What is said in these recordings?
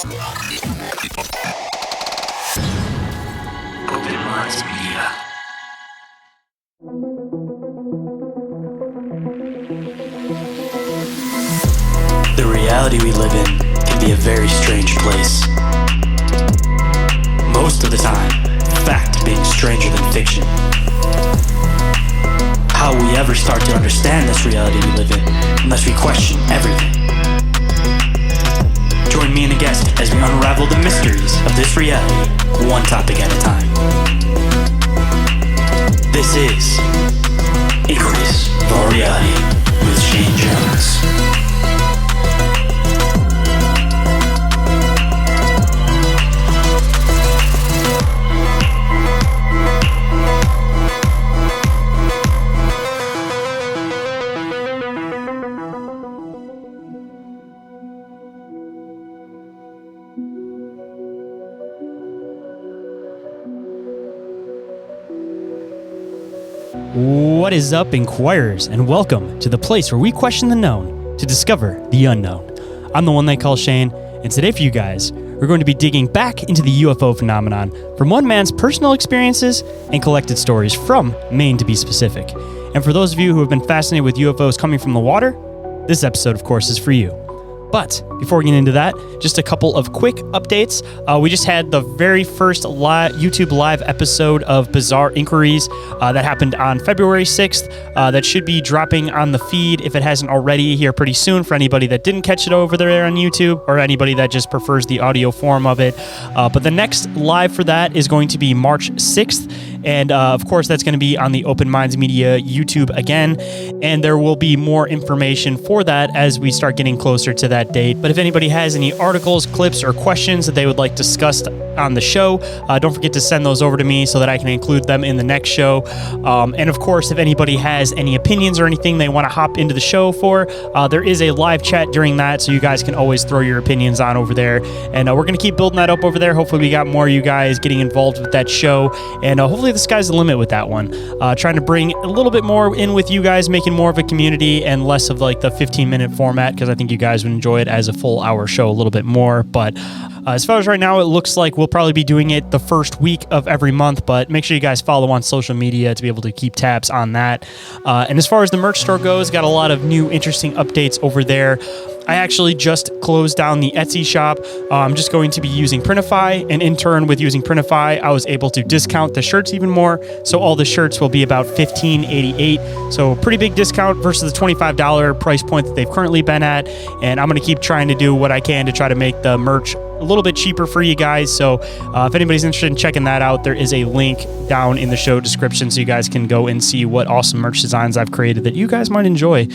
The reality we live in can be a very strange place. Most of the time, fact being stranger than fiction. How will we ever start to understand this reality we live in unless we question everything? Join me and a guest as we unravel the mysteries of this reality, one topic at a time. This is Inquiries of Our Reality with Shayn Jones. What is up, Inquirers, and welcome to the place where we question the known to discover the unknown. I'm the one they call Shane, and today for you guys, we're going to be digging back into the UFO phenomenon from one man's personal experiences and collected stories from Maine, to be specific. And for those of you who have been fascinated with UFOs coming from the water, this episode, of course, is for you. But before we get into that, just a couple of quick updates. We just had the very first YouTube live episode of Bizarre Inquiries that happened on February 6th. That should be dropping on the feed if it hasn't already here pretty soon for anybody that didn't catch it over there on YouTube or anybody that just prefers the audio form of it. But the next live for that is going to be March 6th. And of course, that's going to be on the Open Minds Media YouTube again. And there will be more information for that as we start getting closer to that date. But if anybody has any articles, clips, or questions that they would like discussed on the show, don't forget to send those over to me so that I can include them in the next show. And of course, if anybody has any opinions or anything they want to hop into the show for, there is a live chat during that, so you guys can always throw your opinions on over there. And we're going to keep building that up over there. Hopefully we got more of you guys getting involved with that show. And hopefully the sky's the limit with that one. Trying to bring a little bit more in with you guys, making more of a community and less of like the 15-minute format, because I think you guys would enjoy it as a full hour show a little bit more. But as far as right now, it looks like we'll probably be doing it the first week of every month, but make sure you guys follow on social media to be able to keep tabs on that. And as far as the merch store goes, got a lot of new interesting updates over there. I actually just closed down the Etsy shop. I'm just going to be using Printify, and in turn with using Printify, I was able to discount the shirts even more. So all the shirts will be about $15.88. So pretty big discount versus the $25 price point that they've currently been at. And I'm going to keep trying to do what I can to try to make the merch a little bit cheaper for you guys. So if anybody's interested in checking that out, there is a link down in the show description so you guys can go and see what awesome merch designs I've created that you guys might enjoy.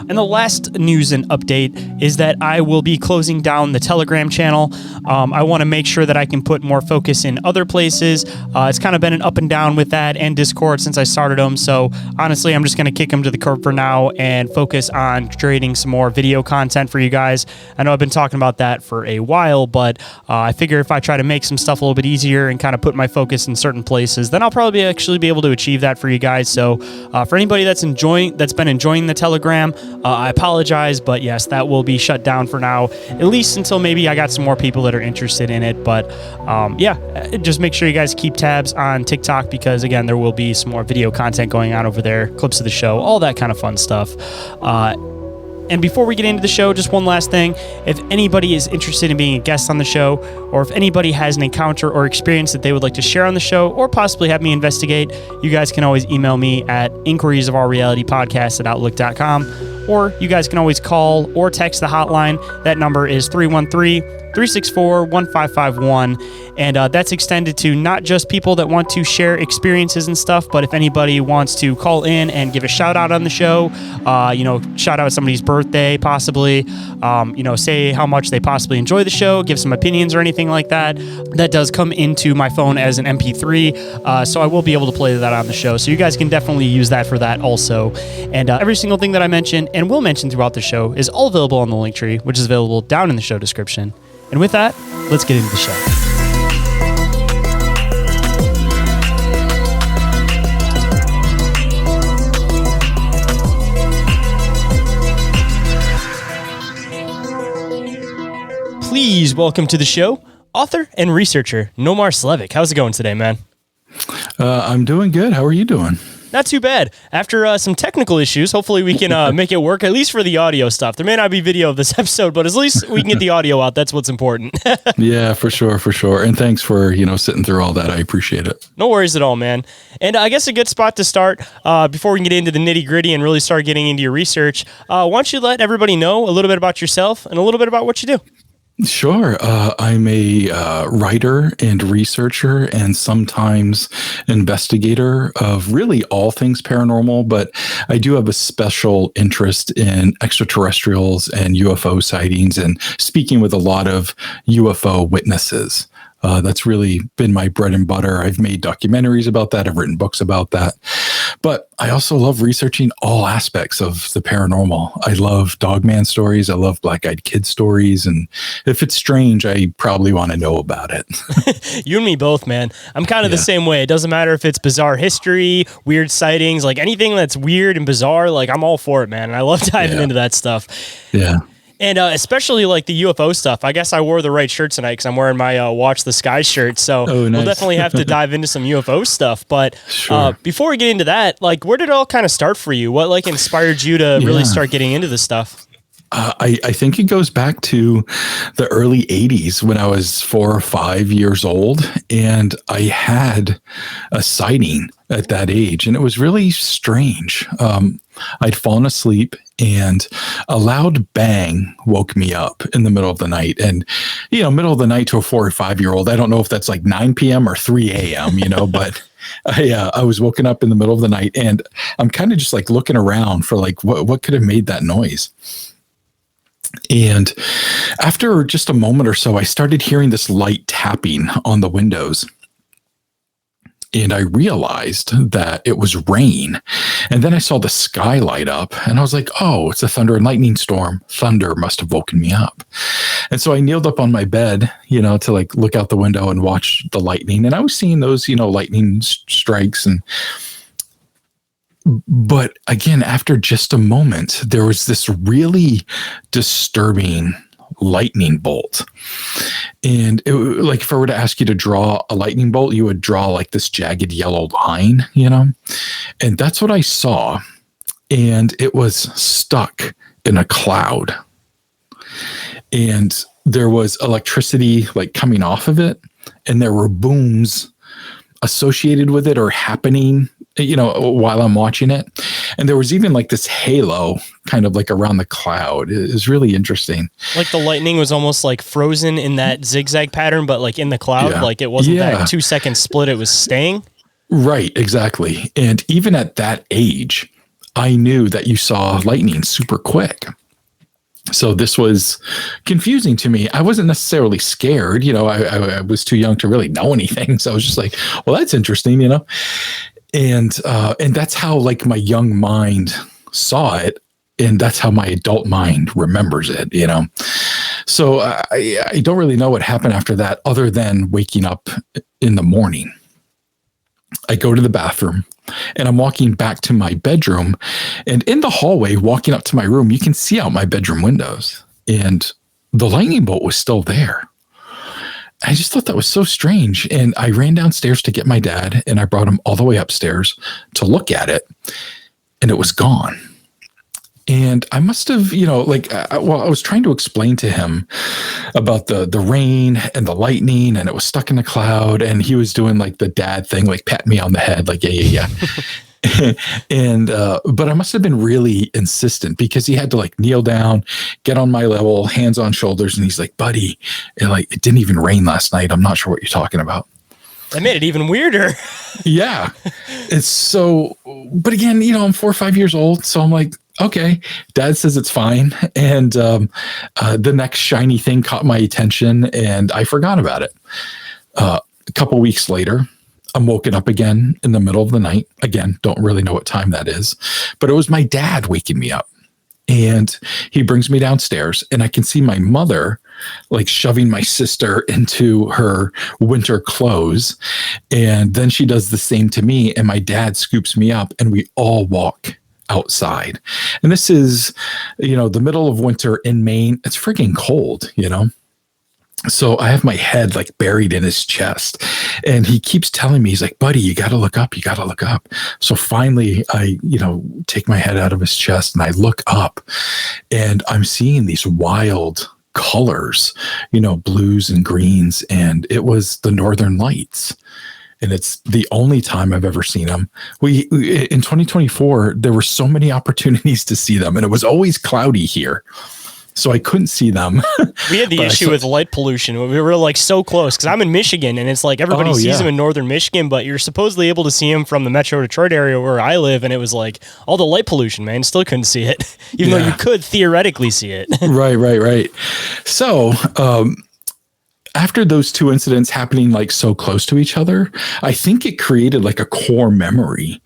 And the last news and update is that I will be closing down the Telegram channel. I want to make sure that I can put more focus in other places. It's kind of been an up and down with that and Discord since I started them. So honestly, I'm just going to kick them to the curb for now and focus on creating some more video content for you guys. I know I've been talking about that for a while, but I figure if I try to make some stuff a little bit easier and kind of put my focus in certain places, then I'll probably actually be able to achieve that for you guys. So for anybody that's been enjoying the Telegram, I apologize, but yes, that will be shut down for now, at least until maybe I got some more people that are interested in it. But yeah, just make sure you guys keep tabs on TikTok, because again, there will be some more video content going on over there, clips of the show, all that kind of fun stuff. And before we get into the show, just one last thing. If anybody is interested in being a guest on the show, or if anybody has an encounter or experience that they would like to share on the show, or possibly have me investigate, you guys can always email me at inquiriesofourrealitypodcast@outlook.com, or you guys can always call or text the hotline. That number is 313-364-1551. And that's extended to not just people that want to share experiences and stuff, but if anybody wants to call in and give a shout out on the show, shout out somebody's birthday, possibly, say how much they possibly enjoy the show, give some opinions or anything like that, that does come into my phone as an MP3. So I will be able to play that on the show. So you guys can definitely use that for that also. And every single thing that I mention and will mention throughout the show is all available on the Linktree, which is available down in the show description. And with that, let's get into the show. please welcome to the show, author and researcher Nomar Slevik. How's it going today, man? I'm doing good. How are you doing? Not too bad. After some technical issues, hopefully we can make it work, at least for the audio stuff. There may not be video of this episode, but at least we can get the audio out. That's what's important. Yeah, for sure. And thanks for, sitting through all that. I appreciate it. No worries at all, man. And I guess a good spot to start before we can get into the nitty gritty and really start getting into your research. Why don't you let everybody know a little bit about yourself and a little bit about what you do? Sure. I'm a writer and researcher and sometimes investigator of really all things paranormal, but I do have a special interest in extraterrestrials and UFO sightings and speaking with a lot of UFO witnesses. That's really been my bread and butter. I've made documentaries about that. I've written books about that. But I also love researching all aspects of the paranormal. I love Dogman stories. I love black-eyed kid stories. And if it's strange, I probably want to know about it. You and me both, man. I'm kind of the same way. It doesn't matter if it's bizarre history, weird sightings, like anything that's weird and bizarre, like I'm all for it, man. And I love diving into that stuff. Yeah. And especially like the UFO stuff. I guess I wore the right shirt tonight because I'm wearing my Watch the Sky shirt. So nice. We'll definitely have to dive into some UFO stuff. But Sure. Before we get into that, like where did it all kind of start for you? What like inspired you to really start getting into this stuff? I think it goes back to the early 80s when I was 4 or 5 years old, and I had a sighting at that age, and it was really strange. I'd fallen asleep, and a loud bang woke me up in the middle of the night. And, middle of the night to a 4 or 5 year old, I don't know if that's like 9 p.m. or 3 a.m., but I was woken up in the middle of the night, and I'm kind of just like looking around for like what could have made that noise. And after just a moment or so, I started hearing this light tapping on the windows. And I realized that it was rain. And then I saw the sky light up and I was like, oh, it's a thunder and lightning storm. Thunder must have woken me up. And so I kneeled up on my bed, to like look out the window and watch the lightning. And I was seeing those, lightning strikes. But again, after just a moment, there was this really disturbing lightning bolt. And like if I were to ask you to draw a lightning bolt, you would draw like this jagged yellow line, and that's what I saw. And it was stuck in a cloud. And there was electricity like coming off of it. And there were booms associated with it or happening, while I'm watching it. And there was even like this halo kind of like around the cloud. It was really interesting. Like the lightning was almost like frozen in that zigzag pattern, but like in the cloud, like it wasn't that 2 second split. It was staying. Right. Exactly. And even at that age, I knew that you saw lightning super quick. So this was confusing to me. I wasn't necessarily scared. I was too young to really know anything. So I was just like, well, that's interesting, And that's how like my young mind saw it. And that's how my adult mind remembers it, So I don't really know what happened after that other than waking up in the morning. I go to the bathroom and I'm walking back to my bedroom, and in the hallway, walking up to my room, you can see out my bedroom windows, and the lightning bolt was still there. I just thought that was so strange. And I ran downstairs to get my dad, and I brought him all the way upstairs to look at it, and it was gone. And I must have, I was trying to explain to him about the rain and the lightning, and it was stuck in a cloud, and he was doing like the dad thing, like pat me on the head, like, yeah. And, but I must have been really insistent because he had to like kneel down, get on my level, hands on shoulders. And he's like, buddy, it didn't even rain last night. I'm not sure what you're talking about. That made it even weirder. Yeah. It's so, but again, I'm 4 or 5 years old. So I'm like, okay, dad says it's fine. And the next shiny thing caught my attention and I forgot about it. A couple weeks later, I'm woken up again in the middle of the night. Again, don't really know what time that is, but it was my dad waking me up. And he brings me downstairs and I can see my mother like shoving my sister into her winter clothes. And then she does the same to me. And my dad scoops me up and we all walk outside. And this is, the middle of winter in Maine. It's freaking cold, So I have my head like buried in his chest, and he keeps telling me, he's like, buddy, you got to look up. You got to look up. So finally I, take my head out of his chest and I look up, and I'm seeing these wild colors, blues and greens. And it was the Northern Lights. And it's the only time I've ever seen them. We in 2024, there were so many opportunities to see them, and it was always cloudy here, so I couldn't see them. We had the issue with light pollution. We were like so close because I'm in Michigan, and it's like everybody sees them in northern Michigan, but you're supposedly able to see them from the Metro Detroit area where I live, and it was like all the light pollution, man. Still couldn't see it, even though you could theoretically see it. Right. So, after those two incidents happening like so close to each other, I think it created like a core memory,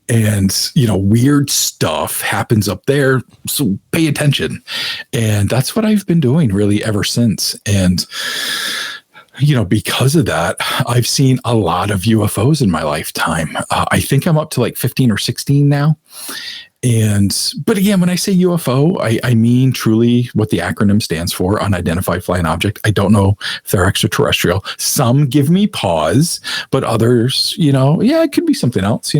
and, weird stuff happens up there. So pay attention. And that's what I've been doing really ever since. And, because of that, I've seen a lot of UFOs in my lifetime. I think I'm up to like 15 or 16 now. But again, when I say UFO, I mean truly what the acronym stands for, unidentified flying object. I don't know if they're extraterrestrial. Some give me pause, but others, it could be something else,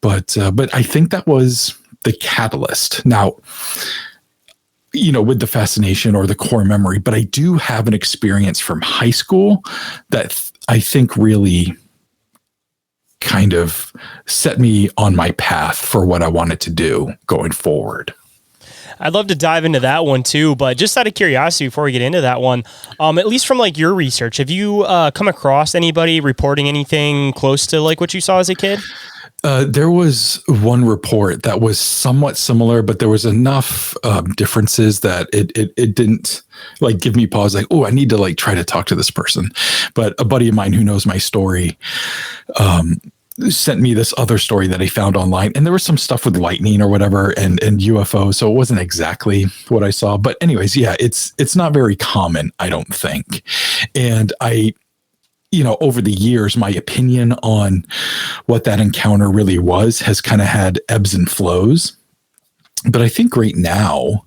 But I think that was the catalyst. Now, with the fascination or the core memory, but I do have an experience from high school that I think really kind of set me on my path for what I wanted to do going forward. I'd love to dive into that one too, but just out of curiosity before we get into that one, at least from like your research, have you come across anybody reporting anything close to like what you saw as a kid? There was one report that was somewhat similar, but there was enough differences that it didn't like give me pause. Like, oh, I need to like try to talk to this person. But a buddy of mine who knows my story sent me this other story that I found online, and there was some stuff with lightning or whatever and UFO. So it wasn't exactly what I saw. But anyways, yeah, it's not very common, I don't think. And over the years, my opinion on what that encounter really was has kind of had ebbs and flows. But I think right now,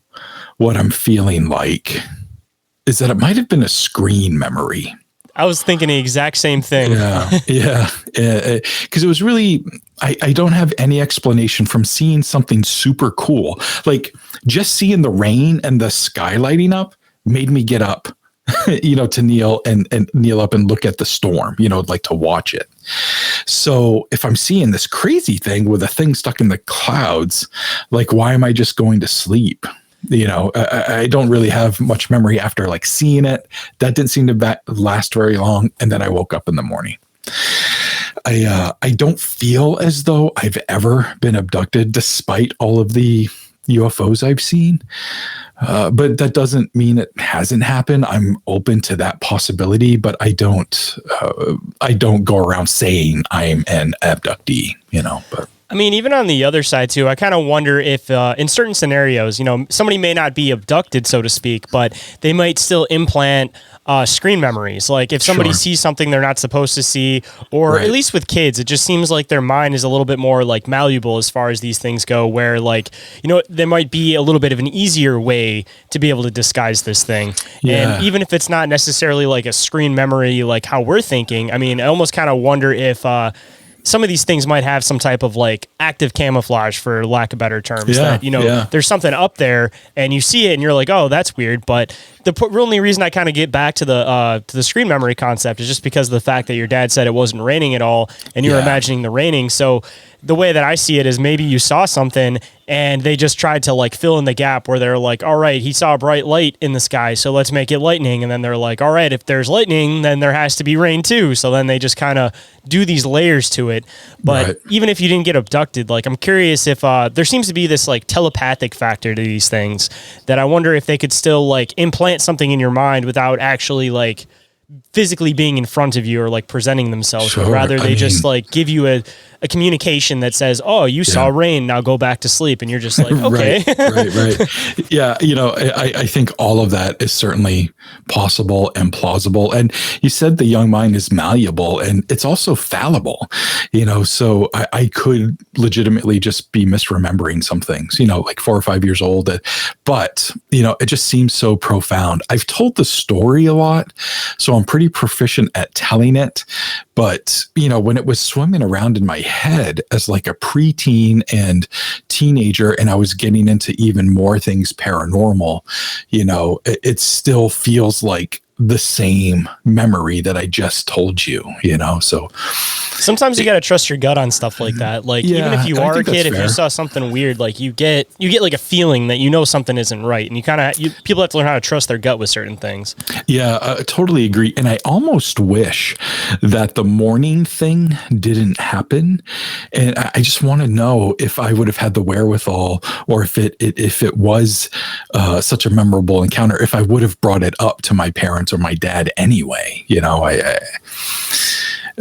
what I'm feeling like is that it might have been a screen memory. I was thinking the exact same thing. Yeah. Because it was really, I don't have any explanation from seeing something super cool. Like just seeing the rain and the sky lighting up made me get up. To kneel and kneel up and look at the storm, like to watch it. So if I'm seeing this crazy thing with a thing stuck in the clouds, like, why am I just going to sleep? I don't really have much memory after like seeing it. That didn't seem to last very long. And then I woke up in the morning. I don't feel as though I've ever been abducted despite all of the UFOs I've seen. But that doesn't mean it hasn't happened. I'm open to that possibility, but I don't go around saying I'm an abductee, but. I mean, even on the other side too, I kind of wonder if in certain scenarios, somebody may not be abducted, so to speak, but they might still implant screen memories. Like if somebody sees something they're not supposed to see, or at least with kids, it just seems like their mind is a little bit more like malleable as far as these things go, where like, there might be a little bit of an easier way to be able to disguise this thing. Yeah. And even if it's not necessarily like a screen memory, like how we're thinking, I mean, I almost kind of wonder if some of these things might have some type of like active camouflage, for lack of better terms, there's something up there and you see it and you're like, oh, that's weird. But the only reason I kind of get back to the screen memory concept is just because of the fact that your dad said it wasn't raining at all and you were imagining the raining. So the way that I see it is maybe you saw something and they just tried to like fill in the gap where they're like, all right, he saw a bright light in the sky, so let's make it lightning. And then they're like, all right, if there's lightning, then there has to be rain too. So then they just kind of do these layers to it. But even if you didn't get abducted, like I'm curious if there seems to be this like telepathic factor to these things that I wonder if they could still like implant something in your mind without actually like physically being in front of you or like presenting themselves, but rather they just like give you a communication that says, "Oh, you saw rain. Now go back to sleep," and you're just like, "Okay." right. Yeah, I think all of that is certainly possible and plausible. And you said the young mind is malleable, and it's also fallible. So I could legitimately just be misremembering some things. Like 4 or 5 years old, but it just seems so profound. I've told the story a lot, so I'm pretty proficient at telling it. But, when it was swimming around in my head as like a preteen and teenager, and I was getting into even more things paranormal, it still feels like the same memory that I just told you, so sometimes you got to trust your gut on stuff like that. Like, even if you are a kid, if you saw something weird, like you get like a feeling that something isn't right, and people have to learn how to trust their gut with certain things. Yeah, I totally agree. And I almost wish that the morning thing didn't happen. And I just want to know if I would have had the wherewithal, or if it was such a memorable encounter, if I would have brought it up to my parents or my dad anyway.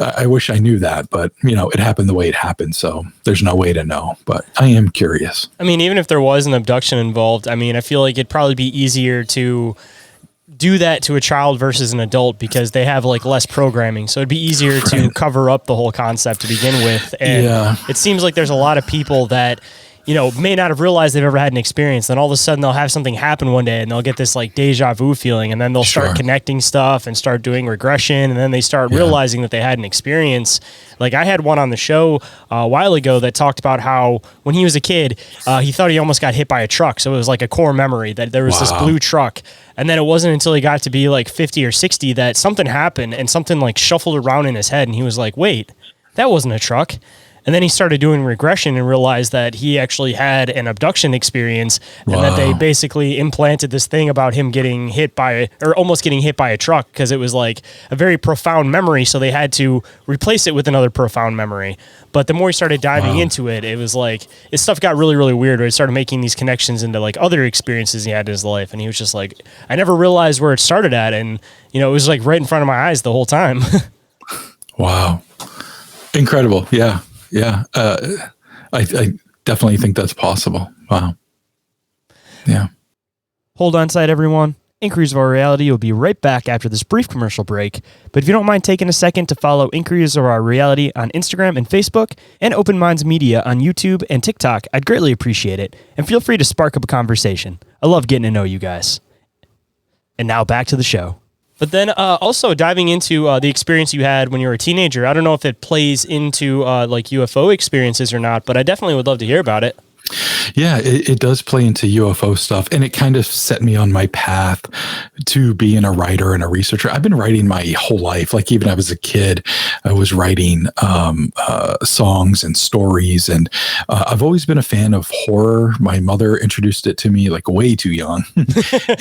I wish I knew that, but it happened the way it happened, so there's no way to know. But I am curious. I mean, even if there was an abduction involved, I feel like it'd probably be easier to do that to a child versus an adult because they have like less programming, so it'd be easier to cover up the whole concept to begin with. And it seems like there's a lot of people that may not have realized they've ever had an experience. Then all of a sudden they'll have something happen one day and they'll get this like deja vu feeling, and then they'll start connecting stuff and start doing regression, and then they start realizing that they had an experience. Like, I had one on the show a while ago that talked about how when he was a kid, he thought he almost got hit by a truck. So it was like a core memory that there was this blue truck. And then it wasn't until he got to be like 50 or 60 that something happened and something like shuffled around in his head. And he was like, wait, that wasn't a truck. And then he started doing regression and realized that he actually had an abduction experience, and that they basically implanted this thing about him getting hit by, or almost getting hit by a truck, because it was like a very profound memory. So they had to replace it with another profound memory. But the more he started diving into it, it was like, his stuff got really, really weird. Where he started making these connections into like other experiences he had in his life. And he was just like, I never realized where it started at. And, it was like right in front of my eyes the whole time. Wow. Incredible. Yeah. Yeah, I definitely think that's possible. Wow. Yeah. Hold on tight, everyone. Inquiries of Our Reality will be right back after this brief commercial break. But if you don't mind taking a second to follow Inquiries of Our Reality on Instagram and Facebook, and Open Minds Media on YouTube and TikTok, I'd greatly appreciate it. And feel free to spark up a conversation. I love getting to know you guys. And now back to the show. But then also diving into the experience you had when you were a teenager. I don't know if it plays into like UFO experiences or not, but I definitely would love to hear about it. Yeah, it does play into UFO stuff, and it kind of set me on my path to being a writer and a researcher. I've been writing my whole life. Like, even as a kid, I was writing songs and stories, and I've always been a fan of horror. My mother introduced it to me like way too young,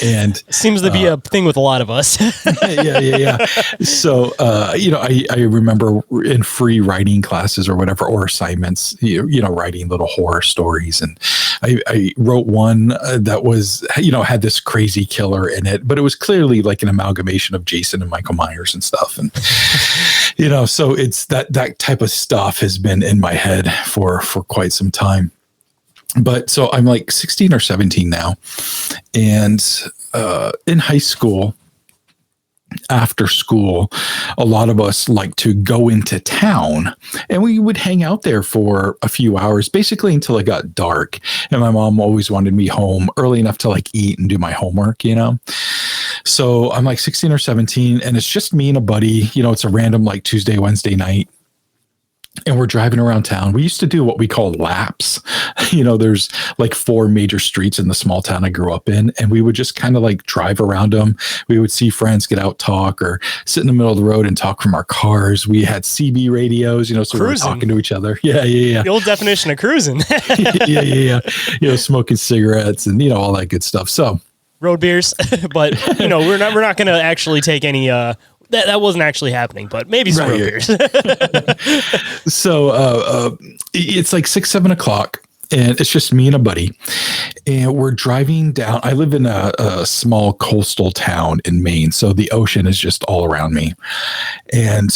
and seems to be a thing with a lot of us. yeah. So I remember in free writing classes or whatever, or assignments, writing little horror stories. And I wrote one that was, had this crazy killer in it, but it was clearly like an amalgamation of Jason and Michael Myers and stuff. And, so it's that type of stuff has been in my head for quite some time. But so I'm like 16 or 17 now. And in high school, after school, a lot of us like to go into town, and we would hang out there for a few hours, basically until it got dark. And my mom always wanted me home early enough to like eat and do my homework, So I'm like 16 or 17, and it's just me and a buddy. It's a random like Tuesday, Wednesday night. And we're driving around town. We used to do what we call laps. There's like 4 major streets in the small town I grew up in. And we would just kind of like drive around them. We would see friends get out, talk, or sit in the middle of the road and talk from our cars. We had CB radios, so cruising. We were talking to each other. Yeah. The old definition of cruising. yeah. Smoking cigarettes and, all that good stuff. So road beers, but we're not going to actually take any, that wasn't actually happening, but maybe some road beers. So it's like 6, 7 o'clock, and it's just me and a buddy. And we're driving down. I live in a small coastal town in Maine, so the ocean is just all around me. And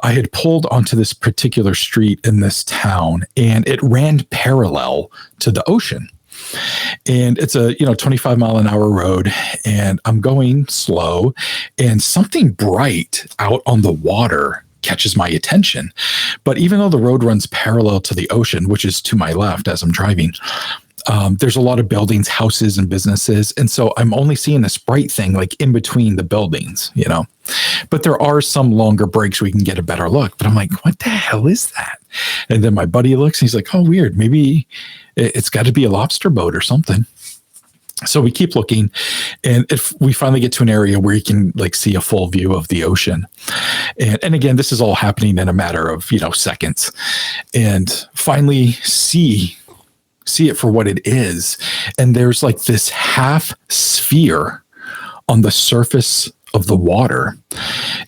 I had pulled onto this particular street in this town, and it ran parallel to the ocean. And it's a 25-mile-an-hour road, and I'm going slow, and something bright out on the water catches my attention. But even though the road runs parallel to the ocean, which is to my left as I'm driving, there's a lot of buildings, houses, and businesses. And so I'm only seeing this bright thing like in between the buildings, But there are some longer breaks we can get a better look. But I'm like, what the hell is that? And then my buddy looks and he's like, oh, weird. Maybe it's got to be a lobster boat or something. So we keep looking, and if we finally get to an area where you can like see a full view of the ocean, and again, this is all happening in a matter of seconds, and finally see it for what it is, and there's like this half sphere on the surface of the water,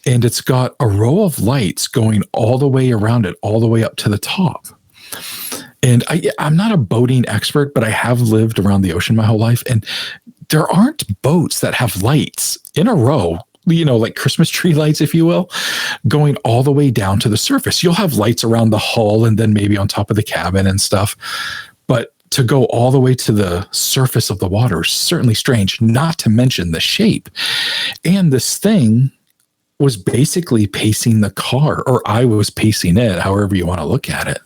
and it's got a row of lights going all the way around it, all the way up to the top. And I'm not a boating expert, but I have lived around the ocean my whole life. And there aren't boats that have lights in a row, like Christmas tree lights, if you will, going all the way down to the surface. You'll have lights around the hull and then maybe on top of the cabin and stuff. But to go all the way to the surface of the water is certainly strange, not to mention the shape. And this thing was basically pacing the car, or I was pacing it, however you want to look at it.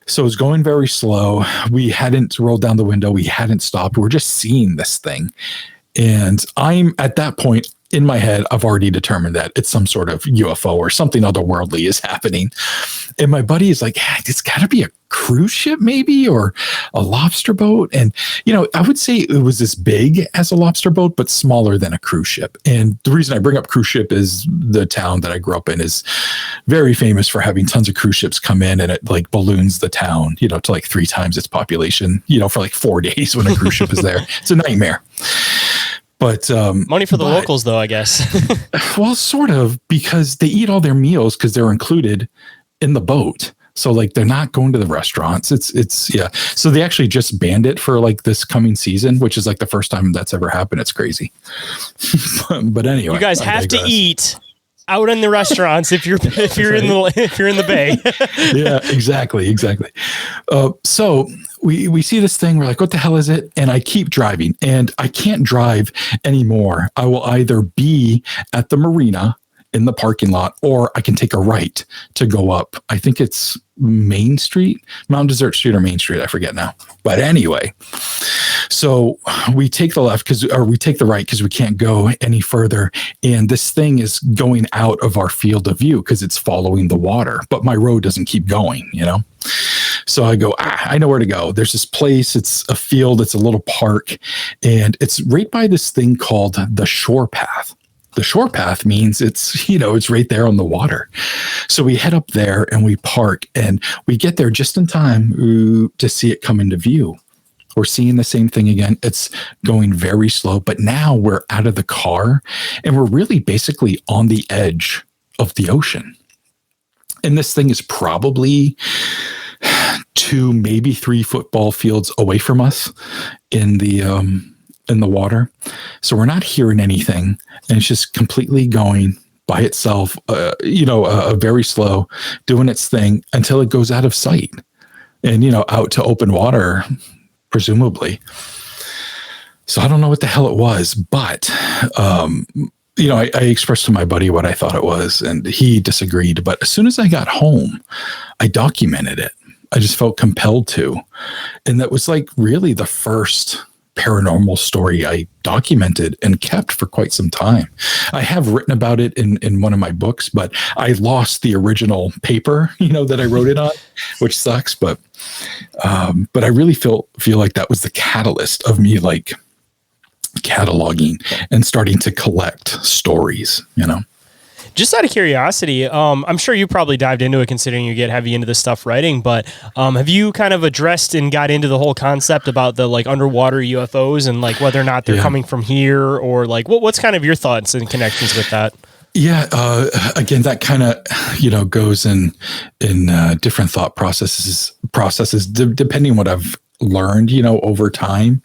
So it was going very slow. We hadn't rolled down the window. We hadn't stopped. We're just seeing this thing. And I'm at that point in my head, I've already determined that it's some sort of UFO or something otherworldly is happening. And my buddy is like, it's got to be a cruise ship maybe, or a lobster boat. And, I would say it was as big as a lobster boat, but smaller than a cruise ship. And the reason I bring up cruise ship is the town that I grew up in is very famous for having tons of cruise ships come in, and it like balloons the town, to like 3 times its population, for like 4 days when a cruise ship is there. It's a nightmare. But money for the locals, though, I guess. Well, sort of, because they eat all their meals because they're included in the boat. So like they're not going to the restaurants. It's yeah. So they actually just banned it for like this coming season, which is like the first time that's ever happened. It's crazy. But anyway, you guys have to eat out in the restaurants if you're in the bay. Yeah, exactly. So we see this thing. We're like, what the hell is it? And I keep driving, and I can't drive anymore. I will either be at the marina in the parking lot, or I can take a right to go up. I think it's Main Street, Mount Desert Street, or Main Street. I forget now. But anyway, so we take the left we take the right because we can't go any further. And this thing is going out of our field of view because it's following the water, but my road doesn't keep going, So I go, I know where to go. There's this place. It's a field. It's a little park, and it's right by this thing called the shore path. The shore path means it's right there on the water. So we head up there and we park, and we get there just in time to see it come into view. We're seeing the same thing again. It's going very slow, but now we're out of the car and we're really basically on the edge of the ocean. And this thing is probably 2, maybe 3 football fields away from us in the water. So we're not hearing anything, and it's just completely going by itself, very slow, doing its thing until it goes out of sight and, out to open water, presumably. So I don't know what the hell it was, but, I expressed to my buddy what I thought it was, and he disagreed. But as soon as I got home, I documented it. I just felt compelled to. And that was like really the first paranormal story I documented and kept for quite some time. I have written about it in one of my books, but I lost the original paper, that I wrote it on, which sucks. But I really feel like that was the catalyst of me like cataloging and starting to collect stories, Just out of curiosity, I'm sure you probably dived into it considering you get heavy into this stuff writing, but have you kind of addressed and got into the whole concept about the like underwater UFOs and like whether or not they're coming from here, or like what's kind of your thoughts and connections with that? Yeah. Again, that kind of, goes in different thought processes, depending on what I've learned, over time,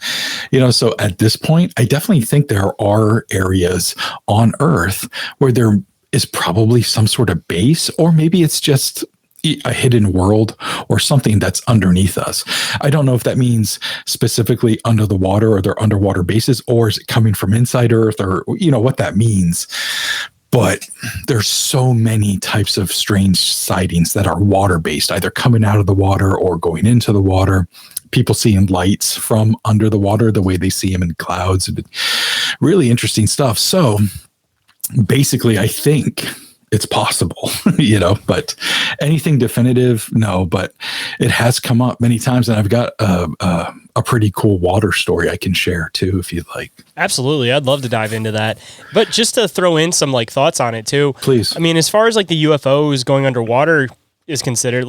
so at this point, I definitely think there are areas on Earth where there is probably some sort of base, or maybe it's just a hidden world or something that's underneath us. I don't know if that means specifically under the water, or they're underwater bases, or is it coming from inside Earth, or what that means. But there's so many types of strange sightings that are water-based, either coming out of the water or going into the water. People seeing lights from under the water, the way they see them in clouds. Really interesting stuff. So basically, I think it's possible, but anything definitive, no. But it has come up many times, and I've got a pretty cool water story I can share too, if you'd like. Absolutely. I'd love to dive into that. But just to throw in some thoughts on it too. Please. I mean, as far as the UFOs going underwater is considered,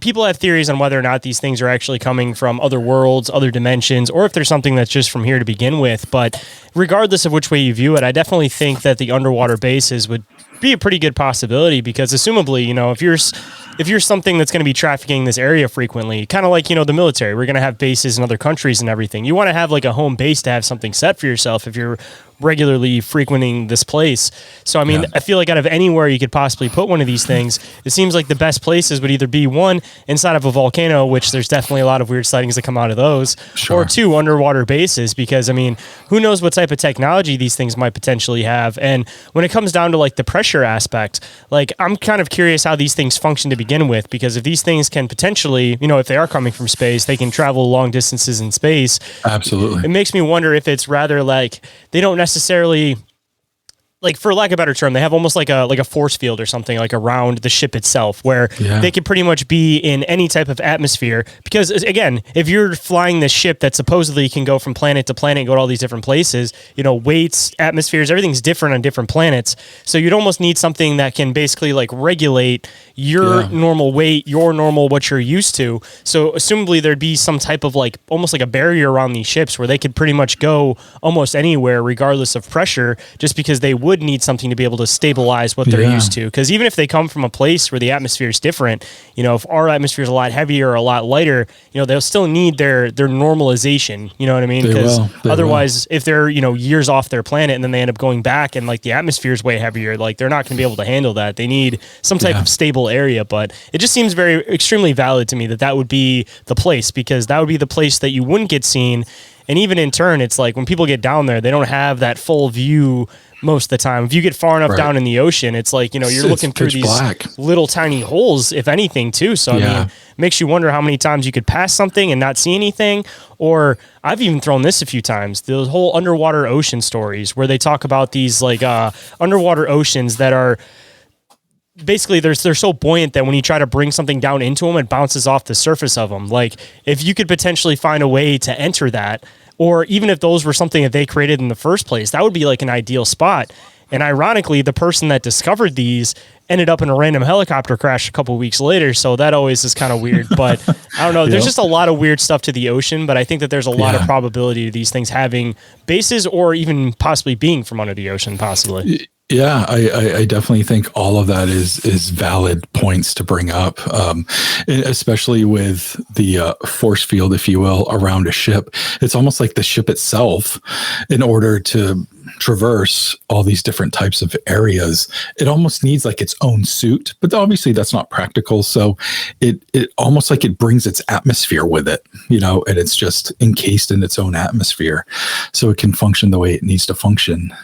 people have theories on whether or not these things are actually coming from other worlds, other dimensions, or if there's something that's just from here to begin with. But regardless of which way you view it, I definitely think that the underwater bases would be a pretty good possibility, because assumably, if you're something that's going to be trafficking this area frequently, kind of like, the military, we're going to have bases in other countries and everything. You want to have a home base to have something set for yourself if you're regularly frequenting this place. So, I mean, I feel like out of anywhere you could possibly put one of these things, it seems like the best places would either be, one, inside of a volcano, which there's definitely a lot of weird sightings that come out of those, or two, underwater bases, because, I mean, who knows what type of technology these things might potentially have. And when it comes down to the pressure aspect, I'm kind of curious how these things function to begin with, because if these things can potentially, if they are coming from space, they can travel long distances in space. Absolutely. It makes me wonder if it's rather they don't necessarily, for lack of a better term, they have almost like a force field or something around the ship itself, where they could pretty much be in any type of atmosphere. Because again, if you're flying this ship that supposedly can go from planet to planet, go to all these different places, weights, atmospheres, everything's different on different planets. So you'd almost need something that can basically regulate your normal weight, your normal, what you're used to. So assumably there'd be some type of almost like a barrier around these ships where they could pretty much go almost anywhere regardless of pressure, just because they would need something to be able to stabilize what they're used to. Because even if they come from a place where the atmosphere is different, if our atmosphere is a lot heavier or a lot lighter, they'll still need their normalization. You know what I mean? Because otherwise, if they're years off their planet and then they end up going back and the atmosphere is way heavier, they're not going to be able to handle that. They need some type of stable area. But it just seems very extremely valid to me that would be the place, because that would be the place that you wouldn't get seen. And even in turn, it's when people get down there, they don't have that full view most of the time. If you get far enough down in the ocean, it's you're looking through these little tiny holes, if anything, too. So, I mean, it makes you wonder how many times you could pass something and not see anything. Or I've even thrown this a few times, the whole underwater ocean stories where they talk about these underwater oceans that are basically they're so buoyant that when you try to bring something down into them, it bounces off the surface of them. If you could potentially find a way to enter that, or even if those were something that they created in the first place, that would be an ideal spot. And ironically, the person that discovered these ended up in a random helicopter crash a couple of weeks later. So that always is kind of weird. But I don't know. There's just a lot of weird stuff to the ocean. But I think that there's a lot of probability of these things having bases, or even possibly being from under the ocean, possibly. Yeah, I definitely think all of that is valid points to bring up, especially with the force field, if you will, around a ship. It's almost like the ship itself, in order to traverse all these different types of areas, it almost needs its own suit. But obviously that's not practical. So it almost it brings its atmosphere with it, and it's just encased in its own atmosphere, so it can function the way it needs to function,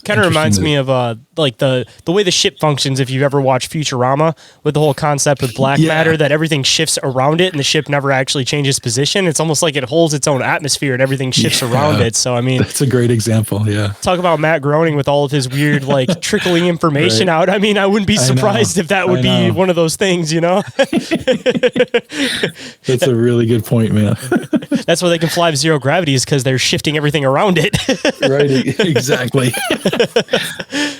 Kind of reminds me of the way the ship functions. If you've ever watched Futurama, with the whole concept with black matter, that everything shifts around it and the ship never actually changes position. It's almost like it holds its own atmosphere and everything shifts around it. So I mean, that's a great example. Yeah, talk about Matt groaning with all of his weird trickling information out. I mean, I wouldn't be surprised if that would be one of those things. That's a really good point, man. That's why they can fly with zero gravity, is because they're shifting everything around it. Right, exactly.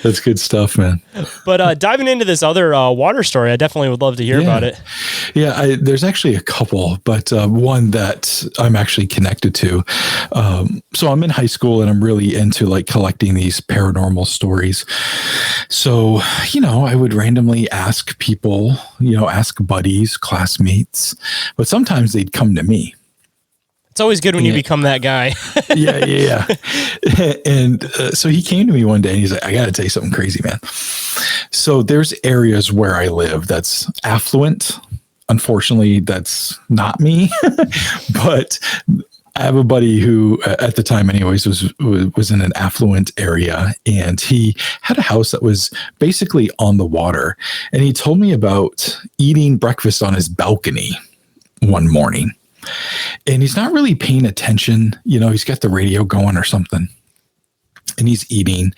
That's good stuff, man. But diving into this other water story, I definitely would love to hear about it. Yeah, there's actually a couple, but one that I'm actually connected to. So I'm in high school and I'm really into like collecting these paranormal stories. So, I would randomly ask people, ask buddies, classmates, but sometimes they'd come to me. It's always good when you become that guy. Yeah. And so he came to me one day and he's like, I got to tell you something crazy, man. So there's areas where I live that's affluent. Unfortunately, that's not me. But I have a buddy who, at the time anyways, was in an affluent area, and he had a house that was basically on the water. And he told me about eating breakfast on his balcony one morning. And he's not really paying attention. He's got the radio going or something, and he's eating.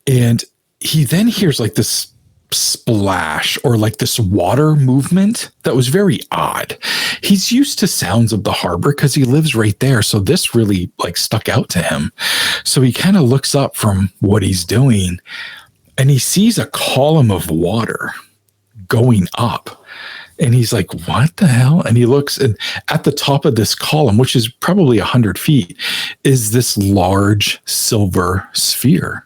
And he then hears like this splash or like this water movement that was very odd. He's used to sounds of the harbor because he lives right there. So this really like stuck out to him. So he kind of looks up from what he's doing and he sees a column of water going up. And he's like, what the hell? And he looks, and at the top of this column, which is probably 100 feet, is this large silver sphere.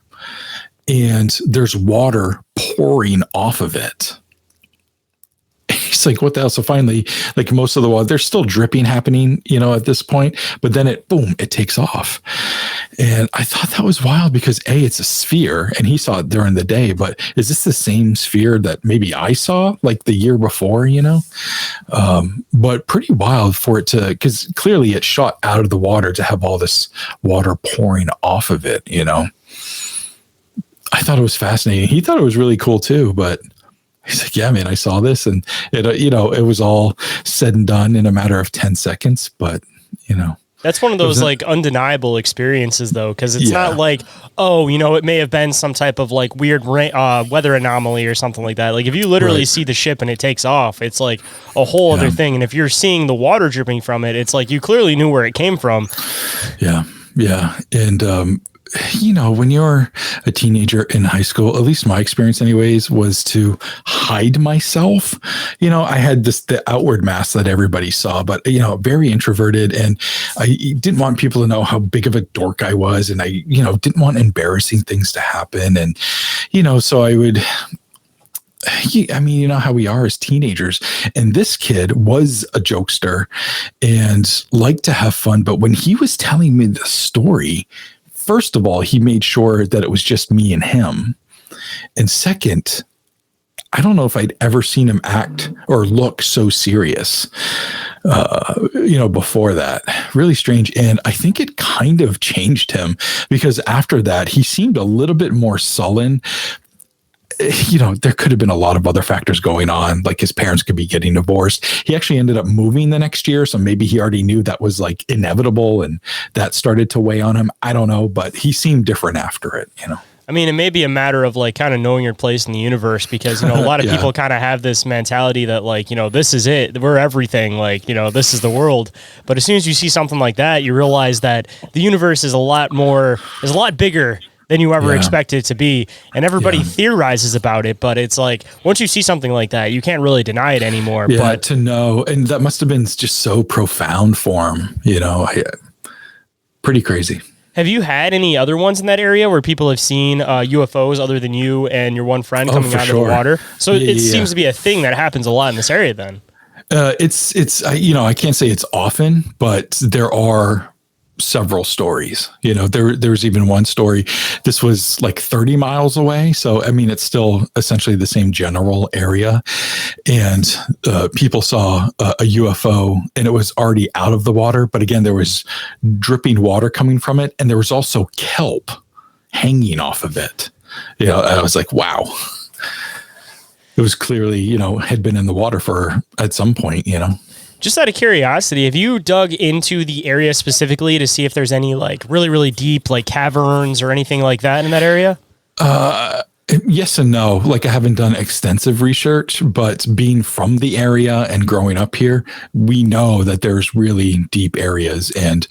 And there's water pouring off of it. He's like, what the hell? So finally, like most of the water, there's still dripping happening, at this point, but then it takes off. And I thought that was wild because it's a sphere and he saw it during the day, but is this the same sphere that maybe I saw like the year before, but pretty wild for it to, because clearly it shot out of the water to have all this water pouring off of it, I thought it was fascinating. He thought it was really cool too, but he's like, yeah, man, I saw this. And it was all said and done in a matter of 10 seconds, but that's one of those like undeniable experiences though. Cause it's not like, it may have been some type of like weird weather anomaly or something like that. Like if you literally see the ship and it takes off, it's like a whole other thing. And if you're seeing the water dripping from it, it's like, you clearly knew where it came from. Yeah. Yeah. And, when you're a teenager in high school, at least my experience anyways, was to hide myself. I had the outward mask that everybody saw, but, very introverted. And I didn't want people to know how big of a dork I was. And I, didn't want embarrassing things to happen. And, so I would, how we are as teenagers. And this kid was a jokester and liked to have fun. But when he was telling me the story, first of all, he made sure that it was just me and him. And second, I don't know if I'd ever seen him act or look so serious, before that. Really strange. And I think it kind of changed him because after that, he seemed a little bit more sullen. There could have been a lot of other factors going on, like his parents could be getting divorced. He actually ended up moving the next year. So maybe he already knew that was like inevitable and that started to weigh on him. I don't know, but he seemed different after it, I mean, it may be a matter of like kind of knowing your place in the universe because, a lot of people kind of have this mentality that like, this is it. We're everything. Like, this is the world. But as soon as you see something like that, you realize that the universe is a lot bigger than you ever expect it to be. And everybody theorizes about it, but it's like, once you see something like that, you can't really deny it anymore. Yeah, but to know, and that must have been just so profound for him, pretty crazy. Have you had any other ones in that area where people have seen UFOs other than you and your one friend coming out of the water? So it seems to be a thing that happens a lot in this area then. I can't say it's often, but there are several stories. There's even one story. This was like 30 miles away. So, it's still essentially the same general area. And people saw a UFO and it was already out of the water. But again, there was dripping water coming from it. And there was also kelp hanging off of it. I was like, wow. It was clearly, had been in the water at some point, Just out of curiosity, have you dug into the area specifically to see if there's any like really, really deep like caverns or anything like that in that area? Yes and no. Like, I haven't done extensive research, but being from the area and growing up here, we know that there's really deep areas, and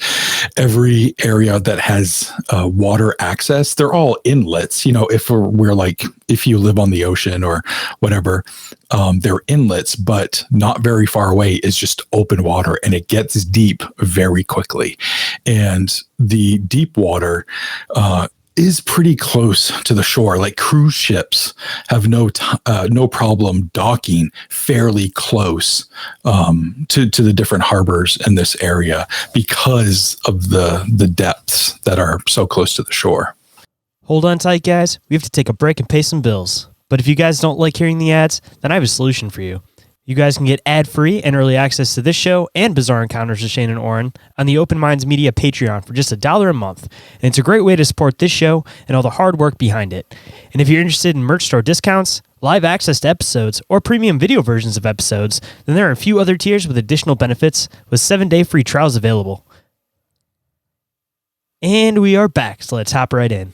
every area that has water access, they're all inlets. You know, if we're like, if you live on the ocean or whatever, they're inlets, but not very far away is just open water, and it gets deep very quickly. And the deep water, is pretty close to the shore. Like, cruise ships have no problem docking fairly close to the different harbors in this area because of the depths that are so close to the shore. Hold on tight, guys. We have to take a break and pay some bills. But if you guys don't like hearing the ads, then I have a solution for you. You guys can get ad-free and early access to this show and Bizarre Encounters with Shayn and Orin on the Open Minds Media Patreon for just $1 a month. And it's a great way to support this show and all the hard work behind it. And if you're interested in merch store discounts, live access to episodes, or premium video versions of episodes, then there are a few other tiers with additional benefits with 7-day free trials available. And we are back, so let's hop right in.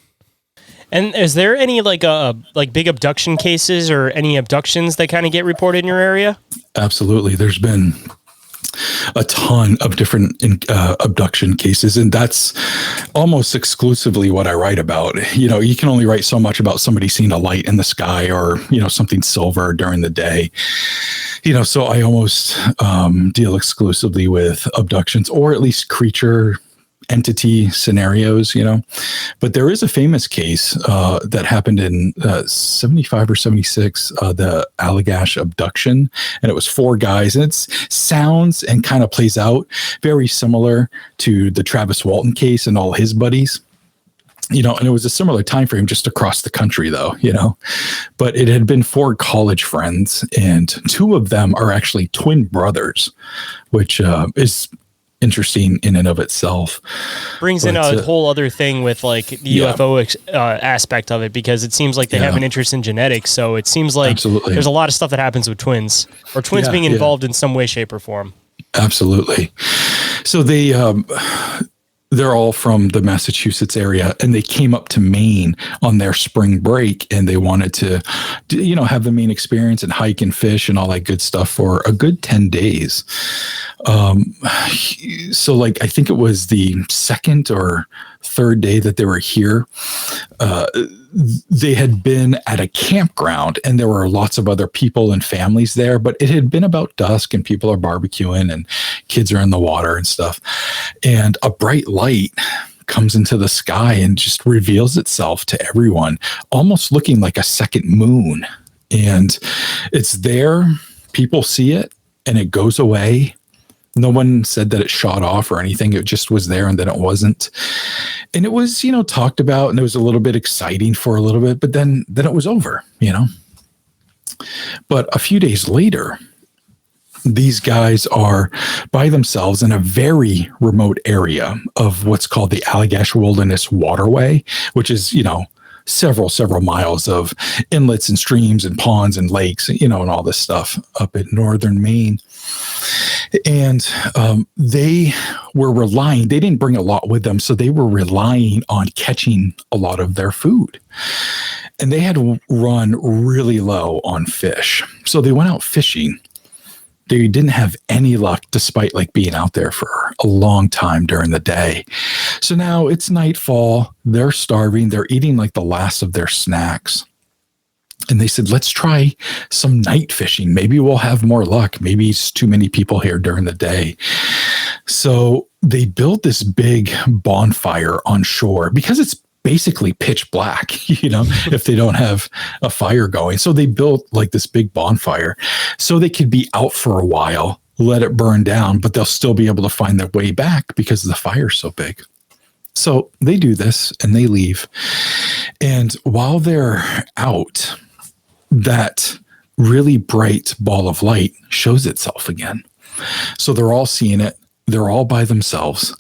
And is there any like big abduction cases or any abductions that kind of get reported in your area? Absolutely. There's been a ton of different abduction cases, and that's almost exclusively what I write about. You know, you can only write so much about somebody seeing a light in the sky or, you know, something silver during the day. You know, so I almost deal exclusively with abductions, or at least creature entity scenarios, you know. But there is a famous case that happened in 75 or 76, the Allagash abduction, and it was 4 guys, and it sounds and kind of plays out very similar to the Travis Walton case and all his buddies. You know, and it was a similar time frame just across the country, though, you know. But it had been 4 college friends, and 2 of them are actually twin brothers, which is interesting in and of itself. Brings in a whole other thing with like the UFO aspect of it, because it seems like they have an interest in genetics. So it seems like there's a lot of stuff that happens with twins, or twins being involved in some way, shape, or form. Absolutely. So they're all from the Massachusetts area, and they came up to Maine on their spring break, and they wanted to, you know, have the Maine experience and hike and fish and all that good stuff for a good 10 days. So like, I think it was the 2nd or 3rd day that they were here. They had been at a campground, and there were lots of other people and families there, but it had been about dusk, and people are barbecuing and kids are in the water and stuff. And a bright light comes into the sky and just reveals itself to everyone, almost looking like a second moon. And it's there, people see it, and it goes away. No one said that it shot off or anything. It just was there, and then it wasn't. And it was, you know, talked about, and it was a little bit exciting for a little bit, but then it was over, you know. But a few days later, these guys are by themselves in a very remote area of what's called the Allagash Wilderness Waterway, which is, you know, several miles of inlets and streams and ponds and lakes, you know, and all this stuff up in northern Maine. And they were relying, they didn't bring a lot with them, so they were relying on catching a lot of their food. And they had run really low on fish. So they went out fishing. They didn't have any luck, despite like being out there for a long time during the day. So now it's nightfall. They're starving. They're eating like the last of their snacks. And they said, let's try some night fishing. Maybe we'll have more luck. Maybe it's too many people here during the day. So they built this big bonfire on shore because it's basically pitch black, you know, if they don't have a fire going. So they built like this big bonfire so they could be out for a while, let it burn down, but they'll still be able to find their way back because the fire's so big. So they do this and they leave. And while they're out, that really bright ball of light shows itself again. So they're all seeing it. They're all by themselves.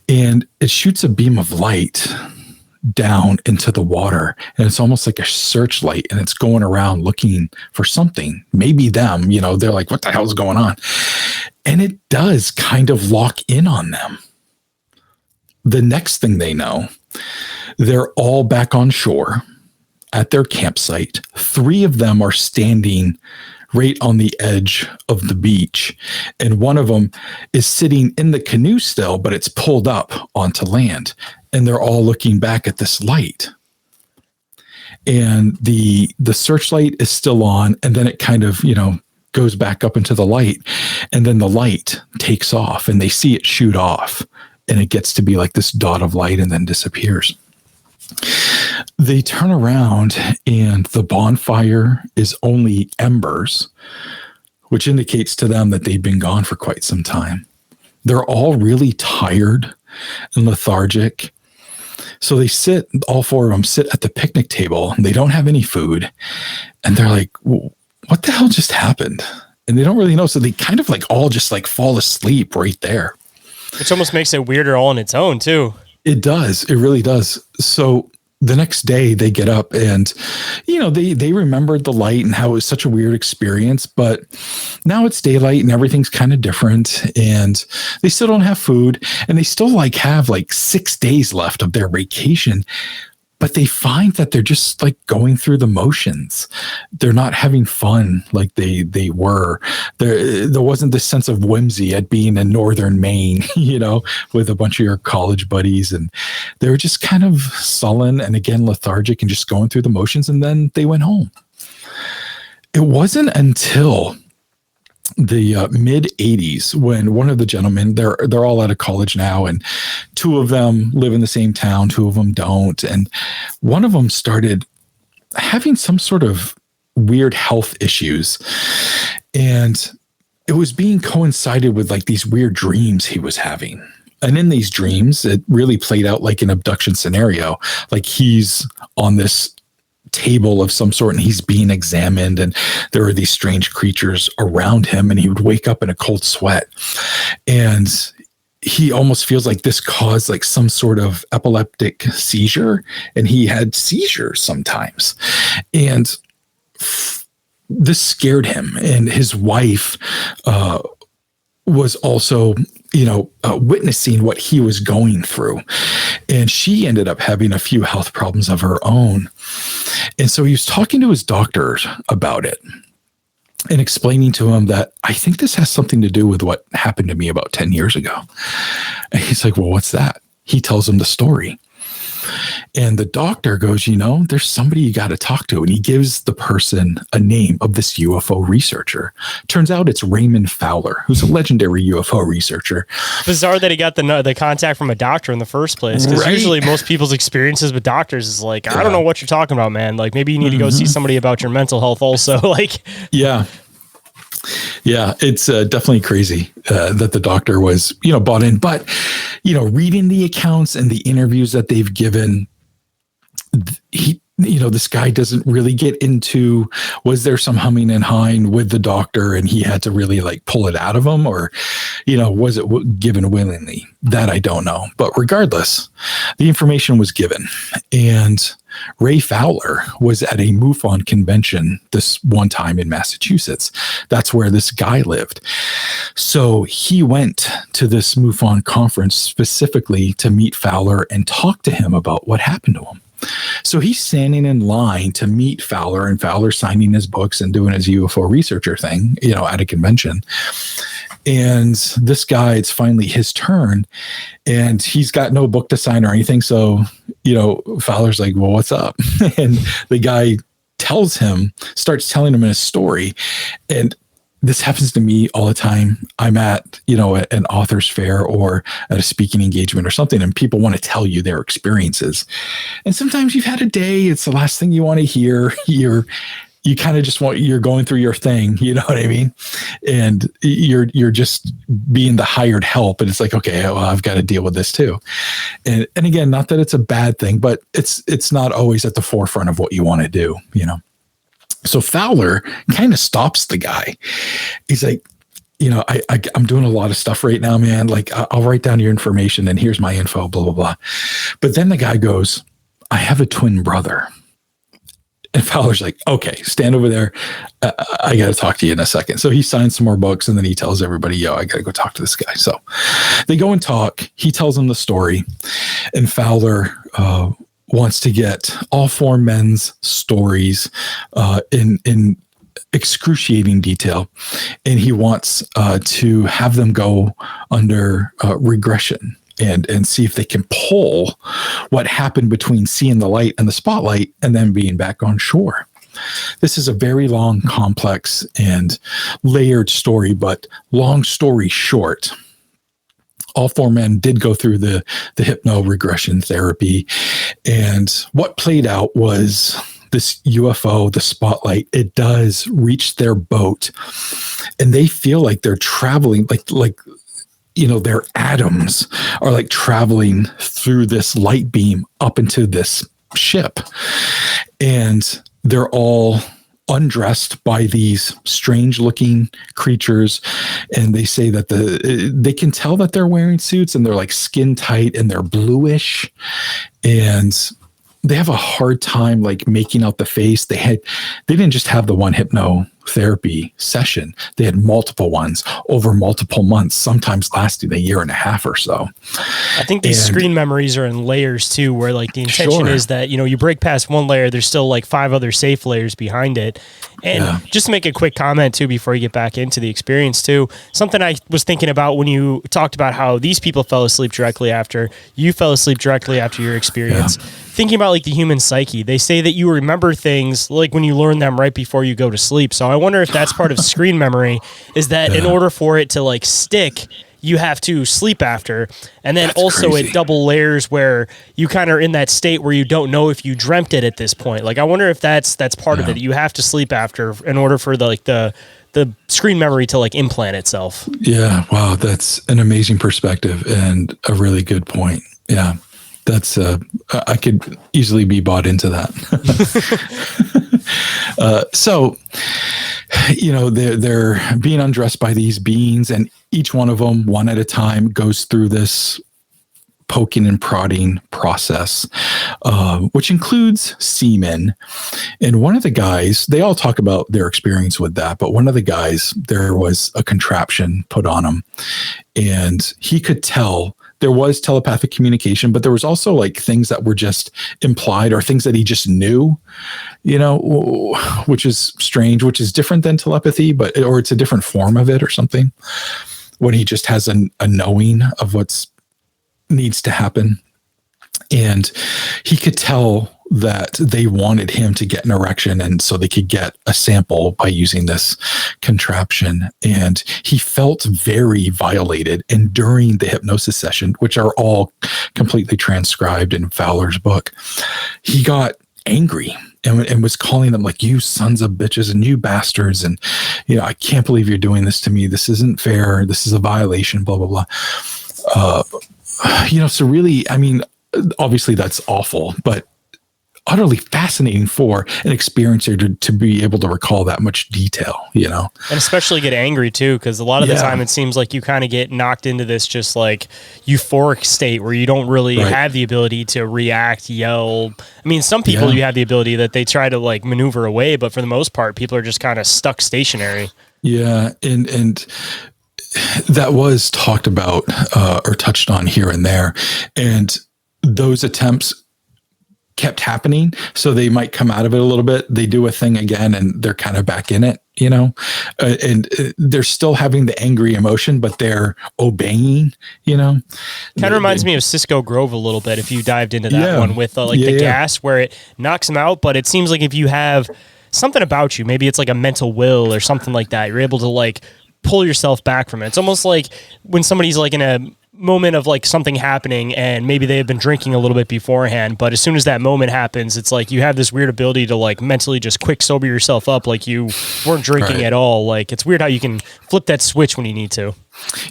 And it shoots a beam of light down into the water. And it's almost like a searchlight. And it's going around looking for something. Maybe them, you know, they're like, what the hell is going on? And it does kind of lock in on them. The next thing they know, they're all back on shore. at their campsite. 3 of them are standing right on the edge of the beach. And one of them is sitting in the canoe still, but it's pulled up onto land. And they're all looking back at this light. And the searchlight is still on. And then it kind of, goes back up into the light. And then the light takes off and they see it shoot off. And it gets to be like this dot of light and then disappears. They turn around and the bonfire is only embers, which indicates to them that they've been gone for quite some time. They're all really tired and lethargic. So they sit, all 4 of them sit at the picnic table and they don't have any food. And they're like, what the hell just happened? And they don't really know. So they kind of like all just like fall asleep right there. Which almost makes it weirder all on its own too. It does. It really does. So the next day they get up and, they remembered the light and how it was such a weird experience, but now it's daylight and everything's kind of different and they still don't have food and they still have 6 days left of their vacation. But they find that they're just like going through the motions. They're not having fun like they were. There wasn't this sense of whimsy at being in northern Maine, with a bunch of your college buddies. And they were just kind of sullen and again, lethargic and just going through the motions. And then they went home. It wasn't until the mid 80s when one of the gentlemen, they're all out of college now, and 2 of them live in the same town, 2 of them don't, and one of them started having some sort of weird health issues, and it was being coincided with like these weird dreams he was having. And in these dreams, it really played out like an abduction scenario, like he's on this table of some sort and he's being examined and there are these strange creatures around him and he would wake up in a cold sweat and he almost feels like this caused like some sort of epileptic seizure, and he had seizures sometimes, and this scared him. And his wife was also witnessing what he was going through, and she ended up having a few health problems of her own. And so he was talking to his doctor about it and explaining to him that I think this has something to do with what happened to me about 10 years ago. And he's like, well, what's that? He tells him the story. And the doctor goes, there's somebody you got to talk to. And he gives the person a name of this UFO researcher. Turns out it's Raymond Fowler, who's a legendary UFO researcher. Bizarre that he got the contact from a doctor in the first place. Because usually most people's experiences with doctors is like, I don't know what you're talking about, man. Like maybe you need to go see somebody about your mental health also. Yeah, it's definitely crazy that the doctor was, bought in. But, reading the accounts and the interviews that they've given, this guy doesn't really get into, was there some humming and hawing with the doctor and he had to really like pull it out of him, or, was it given willingly? That I don't know. But regardless, the information was given. And Ray Fowler was at a MUFON convention this one time in Massachusetts. That's where this guy lived. So he went to this MUFON conference specifically to meet Fowler and talk to him about what happened to him. So he's standing in line to meet Fowler, and Fowler signing his books and doing his UFO researcher thing, at a convention. And this guy, it's finally his turn, and he's got no book to sign or anything. So, Fowler's like, well, what's up? And the guy starts telling him a story. And this happens to me all the time. I'm at, an author's fair or at a speaking engagement or something, and people want to tell you their experiences. And sometimes you've had a day. It's the last thing you want to hear. You kind of just you're going through your thing, you know what I mean? And you're just being the hired help. And it's like, okay, well, I've got to deal with this too. And again, not that it's a bad thing, but it's not always at the forefront of what you want to do, So Fowler kind of stops the guy. He's like, I'm doing a lot of stuff right now, man. Like I'll write down your information and here's my info, blah, blah, blah. But then the guy goes, I have a twin brother. And Fowler's like, okay, stand over there. I got to talk to you in a second. So he signs some more books and then he tells everybody, I got to go talk to this guy. So they go and talk. He tells them the story. And Fowler wants to get all four men's stories in excruciating detail, and he wants to have them go under regression and see if they can pull what happened between seeing the light and the spotlight and then being back on shore. This is a very long, complex, and layered story, but long story short, all four men did go through the hypno regression therapy. And what played out was this UFO, the spotlight, it does reach their boat, and they feel like they're traveling, like their atoms are like traveling through this light beam up into this ship. And they're all undressed by these strange looking creatures. And they say that they can tell that they're wearing suits, and they're like skin tight and they're bluish. And they have a hard time like making out the face. They didn't just have the one hypnotherapy session. They had multiple ones over multiple months, sometimes lasting a year and a half or so. I think these screen memories are in layers too, where like the intention is that, you break past one layer, there's still like 5 other safe layers behind it. And just to make a quick comment too, before you get back into the experience too, something I was thinking about when you talked about how these people fell asleep directly after, you fell asleep directly after your experience. Thinking about like the human psyche, they say that you remember things like when you learn them right before you go to sleep. So I wonder if that's part of screen memory, is that in order for it to like stick, you have to sleep after. And then it double layers where you kind of are in that state where you don't know if you dreamt it at this point. Like, I wonder if that's part of it. You have to sleep after in order for the screen memory to like implant itself. Yeah. Wow. That's an amazing perspective and a really good point. Yeah. That's I could easily be bought into that. So, they're being undressed by these beings, and each one of them, one at a time, goes through this poking and prodding process, which includes semen. And one of the guys, they all talk about their experience with that, but one of the guys, there was a contraption put on him, and he could tell there was telepathic communication, but there was also like things that were just implied or things that he just knew, which is strange, which is different than telepathy, or it's a different form of it or something, when he just has a knowing of what's needs to happen. And he could tell that they wanted him to get an erection, and so they could get a sample by using this contraption. And he felt very violated. And during the hypnosis session, which are all completely transcribed in Fowler's book, he got angry and was calling them like, you sons of bitches and you bastards. And, I can't believe you're doing this to me. This isn't fair. This is a violation, blah, blah, blah. So really, I mean, obviously that's awful, but utterly fascinating for an experiencer to be able to recall that much detail, And especially get angry too, because a lot of the time it seems like you kind of get knocked into this just like euphoric state where you don't really have the ability to react, yell. I mean, some people you have the ability that they try to like maneuver away, but for the most part, people are just kind of stuck stationary. Yeah. And that was talked about or touched on here and there. And those attempts kept happening. So they might come out of it a little bit. They do a thing again and they're kind of back in it, and they're still having the angry emotion, but they're obeying, Kind of reminds me of Cisco Grove a little bit. If you dived into that one with the gas where it knocks them out, but it seems like if you have something about you, maybe it's like a mental will or something like that, you're able to like pull yourself back from it. It's almost like when somebody's like in a moment of like something happening and maybe they have been drinking a little bit beforehand, but as soon as that moment happens, it's like you have this weird ability to like mentally just quick sober yourself up like you weren't drinking at all. Like it's weird how you can flip that switch when you need to.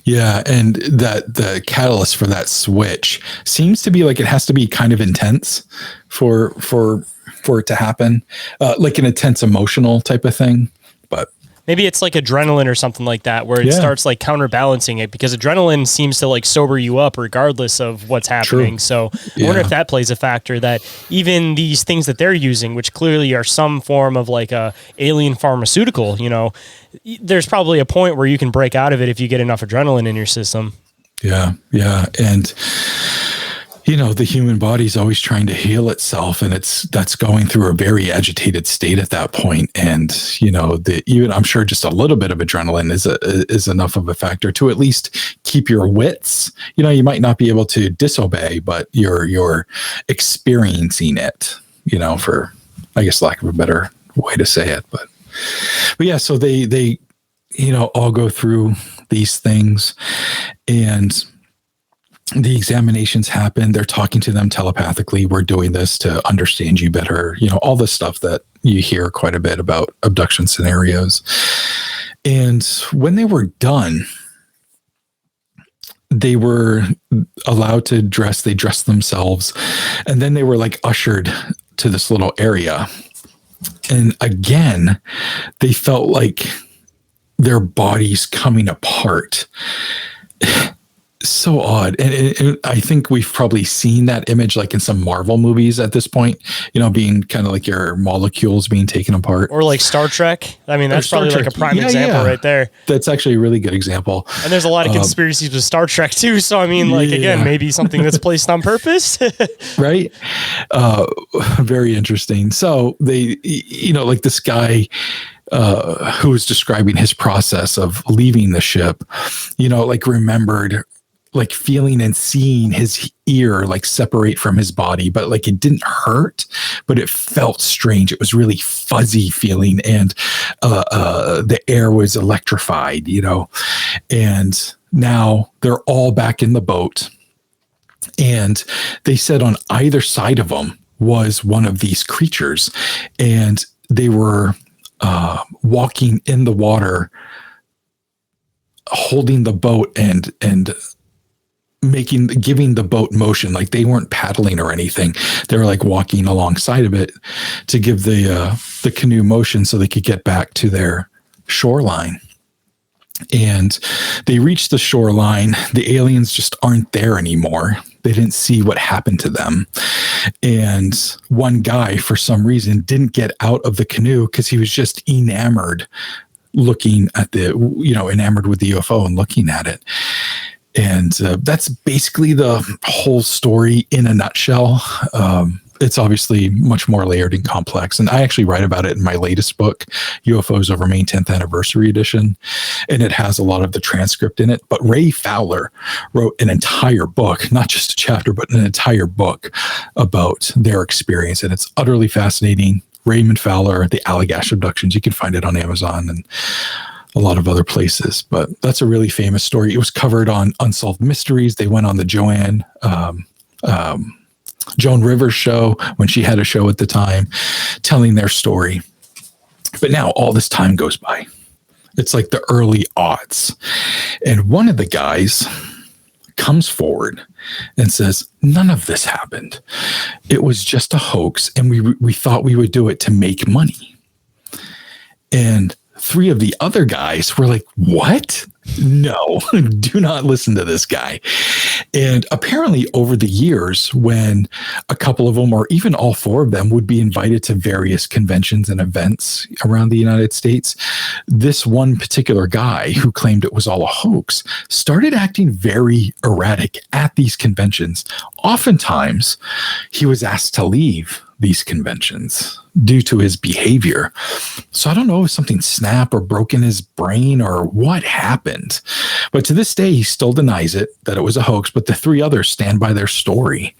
Yeah, and that the catalyst for that switch seems to be like it has to be kind of intense for it to happen, like an intense emotional type of thing. But maybe it's like adrenaline or something like that, where it starts like counterbalancing it, because adrenaline seems to like sober you up regardless of what's happening. True. So I wonder if that plays a factor, that even these things that they're using, which clearly are some form of like a alien pharmaceutical, there's probably a point where you can break out of it if you get enough adrenaline in your system. Yeah. Yeah. And the human body is always trying to heal itself, and that's going through a very agitated state at that point. And even I'm sure just a little bit of adrenaline is enough of a factor to at least keep your wits. You might not be able to disobey, but you're experiencing it. For, I guess, lack of a better way to say it, but yeah. So they all go through these things, and the examinations happen. They're talking to them telepathically. We're doing this to understand you better. All the stuff that you hear quite a bit about abduction scenarios. And when they were done, they were allowed to dress. They dressed themselves. And then they were like ushered to this little area. And again, they felt like their bodies coming apart. So odd. And I think we've probably seen that image like in some Marvel movies at this point, being kind of like your molecules being taken apart. Or like Star Trek. I mean, that's probably like a prime example right there. That's actually a really good example. And there's a lot of conspiracies with Star Trek too. So, I mean, again, maybe something that's placed on purpose. Right. Very interesting. So they, like this guy, who was describing his process of leaving the ship, remembered like feeling and seeing his ear like separate from his body, but like it didn't hurt, but it felt strange. It was really fuzzy feeling, and the air was electrified, and now they're all back in the boat. And they said on either side of them was one of these creatures, and they were walking in the water, holding the boat and giving the boat motion. Like they weren't paddling or anything. They were like walking alongside of it to give the canoe motion so they could get back to their shoreline. And they reached the shoreline. The aliens just aren't there anymore. They didn't see what happened to them. And one guy, for some reason, didn't get out of the canoe because he was just enamored looking at enamored with the UFO and looking at it. And that's basically the whole story in a nutshell. It's obviously much more layered and complex. And I actually write about it in my latest book, UFOs Over Maine 10th Anniversary Edition. And it has a lot of the transcript in it. But Ray Fowler wrote an entire book, not just a chapter, but an entire book about their experience. And it's utterly fascinating. Raymond Fowler, The Allagash Abductions. You can find it on Amazon and a lot of other places, but that's a really famous story. It was covered on Unsolved Mysteries. They went on the Joan Rivers show when she had a show at the time, telling their story. But now all this time goes by. It's like the early aughts. And one of the guys comes forward and says, none of this happened. It was just a hoax, and we thought we would do it to make money. And three of the other guys were like, what? No, do not listen to this guy. And apparently over the years, when a couple of them, or even all four of them, would be invited to various conventions and events around the United States, this one particular guy who claimed it was all a hoax started acting very erratic at these conventions. Oftentimes, he was asked to leave these conventions due to his behavior. So I don't know if something snapped or broke in his brain or what happened. But to this day, he still denies it, that it was a hoax, but the three others stand by their story.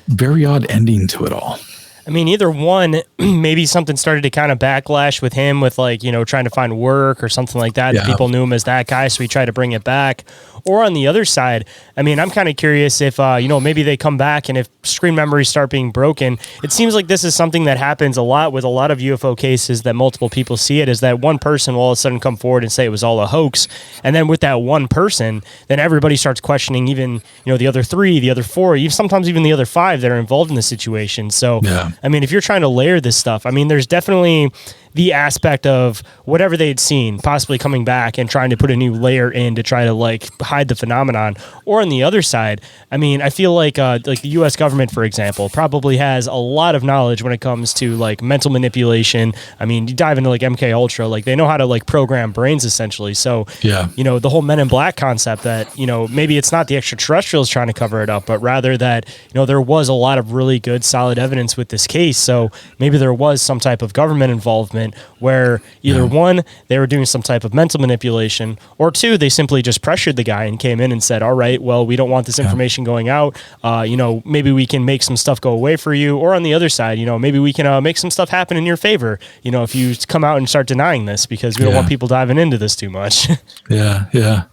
Very odd ending to it all. I mean, either one, maybe something started to kind of backlash with him with like, trying to find work or something like that. Yeah. People knew him as that guy, so he tried to bring it back. Or on the other side, I mean, I'm kind of curious if, maybe they come back and if screen memories start being broken. It seems like this is something that happens a lot with a lot of UFO cases that multiple people see it, is that one person will all of a sudden come forward and say it was all a hoax. And then with that one person, then everybody starts questioning even, the other three, the other four, sometimes even the other five that are involved in the situation. So, yeah. I mean, if you're trying to layer this stuff, I mean, there's definitely the aspect of whatever they had seen possibly coming back and trying to put a new layer in to try to like hide the phenomenon. Or on the other side, I mean, I feel like the U.S. government, for example, probably has a lot of knowledge when it comes to like mental manipulation. I mean, you dive into like MK Ultra, like they know how to like program brains essentially. So, Yeah. you know, the whole Men in Black concept that, you know, maybe it's not the extraterrestrials trying to cover it up, but rather that, you know, there was a lot of really good, solid evidence with this case. So maybe there was some type of government involvement where either one, they were doing some type of mental manipulation, or two, they simply just pressured the guy and came in and said, all right, well, we don't want this information going out. You know, maybe we can make some stuff go away for you. Or on the other side, you know, maybe we can make some stuff happen in your favor, you know, if you come out and start denying this, because we don't want people diving into this too much. Yeah.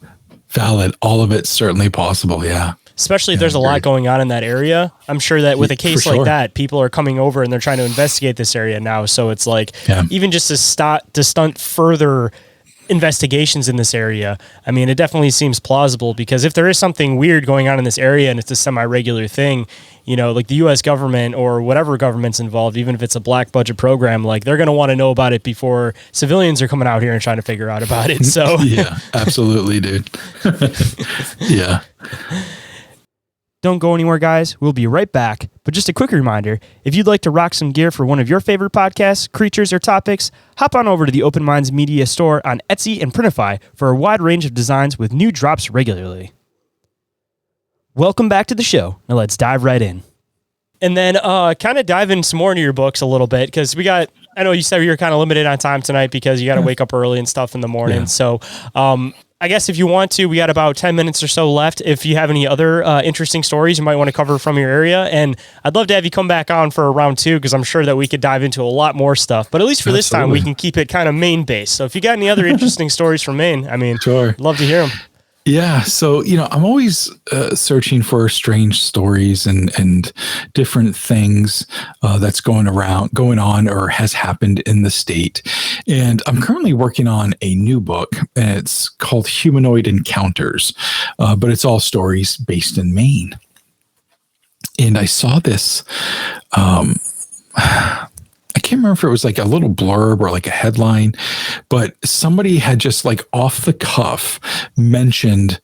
Valid. All of it's certainly possible. Yeah. Especially if there's a lot going on in that area. I'm sure that with a case like that, people are coming over and they're trying to investigate this area now. So it's like, even just to stunt further investigations in this area, I mean, it definitely seems plausible, because if there is something weird going on in this area and it's a semi-regular thing, you know, like the U.S. government or whatever government's involved, even if it's a black budget program, like they're going to want to know about it before civilians are coming out here and trying to figure out about it. So yeah, absolutely, dude. Yeah. Don't go anywhere, guys. We'll be right back. But just a quick reminder, if you'd like to rock some gear for one of your favorite podcasts, creatures, or topics, hop on over to the Open Minds Media store on Etsy and Printify for a wide range of designs with new drops regularly. Welcome back to the show. Now let's dive right in. And then kind of dive in some more into your books a little bit, because I know you said you were kind of limited on time tonight because you got to wake up early and stuff in the morning. Yeah. So I guess if you want to, we got about 10 minutes or so left. If you have any other interesting stories you might want to cover from your area, and I'd love to have you come back on for a round two, because I'm sure that we could dive into a lot more stuff. But at least for this time, we can keep it kind of Maine based. So if you got any other interesting stories from Maine, I mean, I'd love to hear them. Yeah. So, you know, I'm always searching for strange stories and different things that's going on or has happened in the state. And I'm currently working on a new book, and it's called Humanoid Encounters, but it's all stories based in Maine. And I saw this, I can't remember if it was like a little blurb or like a headline, but somebody had just like off the cuff mentioned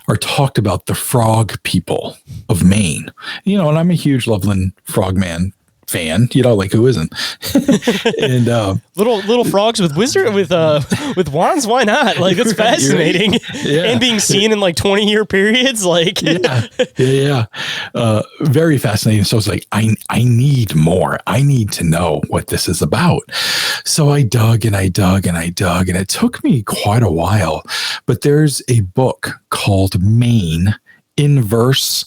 or talked about the frog people of Maine. You know, and I'm a huge Loveland Frogman fan, you know, like who isn't? And little frogs with with wands, why not? Like, that's fascinating. Yeah. And being seen in like 20-year periods, like yeah. Very fascinating. So it's like I need more. I need to know what this is about. So I dug and I dug and I dug, and it took me quite a while. But there's a book called Maine in Verse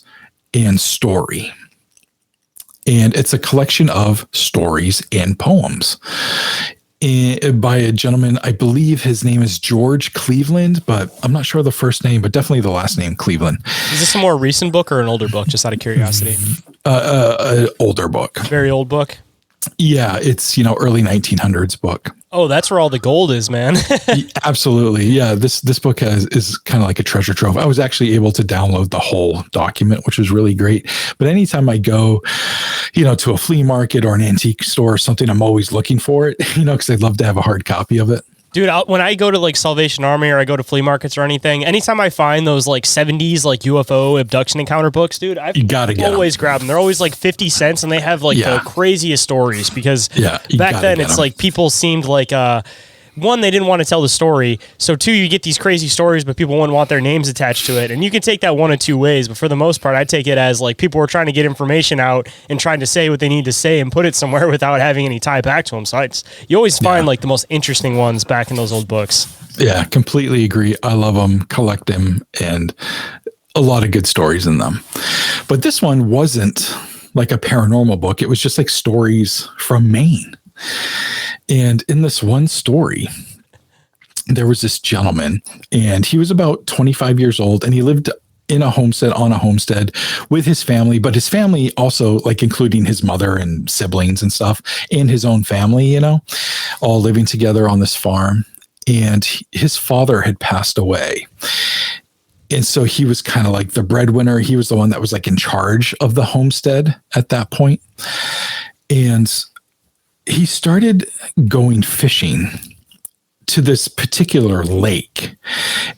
and Story. And it's a collection of stories and poems by a gentleman. I believe his name is George Cleveland, but I'm not sure the first name, but definitely the last name Cleveland. Is this a more recent book or an older book, just out of curiosity? An older book. Very old book? Yeah, it's, you know, early 1900s book. Oh, that's where all the gold is, man. Absolutely. Yeah, this book is kind of like a treasure trove. I was actually able to download the whole document, which was really great. But anytime I go, you know, to a flea market or an antique store or something, I'm always looking for it, you know, because I'd love to have a hard copy of it. Dude, when I go to like Salvation Army or I go to flea markets or anything, anytime I find those like 70s like UFO abduction encounter books, dude, I've always grab them. They're always like 50 cents, and they have like the craziest stories, because back then it's like people seemed like one, they didn't want to tell the story. So two, you get these crazy stories, but people wouldn't want their names attached to it. And you can take that one of two ways. But for the most part, I take it as like people were trying to get information out and trying to say what they need to say and put it somewhere without having any tie back to them. So you always find like the most interesting ones back in those old books. Yeah, completely agree. I love them, collect them, and a lot of good stories in them. But this one wasn't like a paranormal book. It was just like stories from Maine. And in this one story, there was this gentleman, and he was about 25 years old, and he lived in a homestead with his family, but his family also, like, including his mother and siblings and stuff, and his own family, you know, all living together on this farm. And his father had passed away. And so he was kind of like the breadwinner. He was the one that was like in charge of the homestead at that point. And he started going fishing to this particular lake.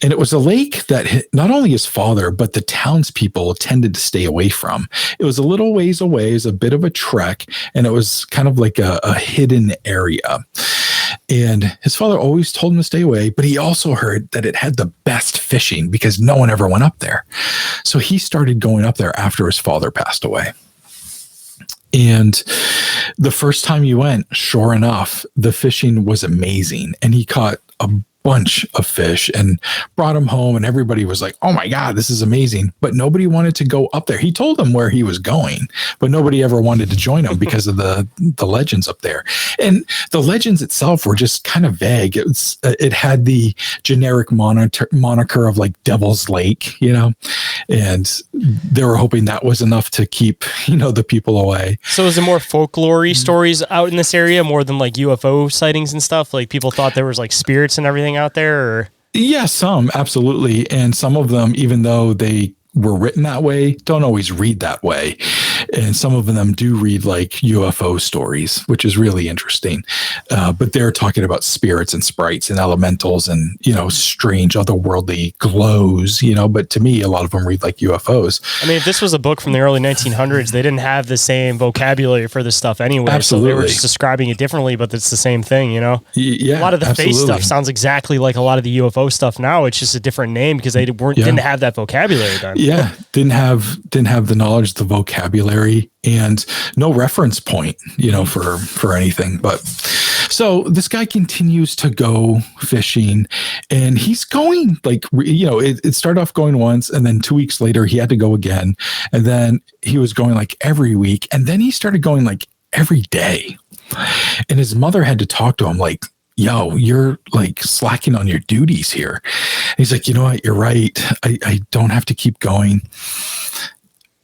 And it was a lake that not only his father, but the townspeople tended to stay away from. It was a little ways away, it was a bit of a trek, and it was kind of like a hidden area. And his father always told him to stay away, but he also heard that it had the best fishing because no one ever went up there. So he started going up there after his father passed away. And the first time he went, sure enough, the fishing was amazing. And he caught a bunch of fish and brought them home. And everybody was like, oh my God, this is amazing. But nobody wanted to go up there. He told them where he was going, but nobody ever wanted to join him because of the legends up there. And the legends itself were just kind of vague. It had the generic moniker of like Devil's Lake, you know, and they were hoping that was enough to keep, you know, the people away. So is it more folklore-y stories out in this area more than like UFO sightings and stuff? Like people thought there was like spirits and everything out there? Or? Yeah, some absolutely. And some of them, even though they were written that way, don't always read that way. And some of them do read like UFO stories, which is really interesting. But they're talking about spirits and sprites and elementals and, you know, strange otherworldly glows, you know, but to me, a lot of them read like UFOs. I mean, if this was a book from the early 1900s, they didn't have the same vocabulary for this stuff anyway. Absolutely. So they were just describing it differently, but it's the same thing, you know? Yeah, a lot of the face stuff sounds exactly like a lot of the UFO stuff now. It's just a different name because they didn't have that vocabulary then. Yeah, didn't have the knowledge, the vocabulary, and no reference point, you know, for anything. But so this guy continues to go fishing, and he's going like, you know, it started off going once, and then 2 weeks later he had to go again, and then he was going like every week, and then he started going like every day, and his mother had to talk to him like, yo, you're like slacking on your duties here. And he's like, you know what? You're right. I don't have to keep going.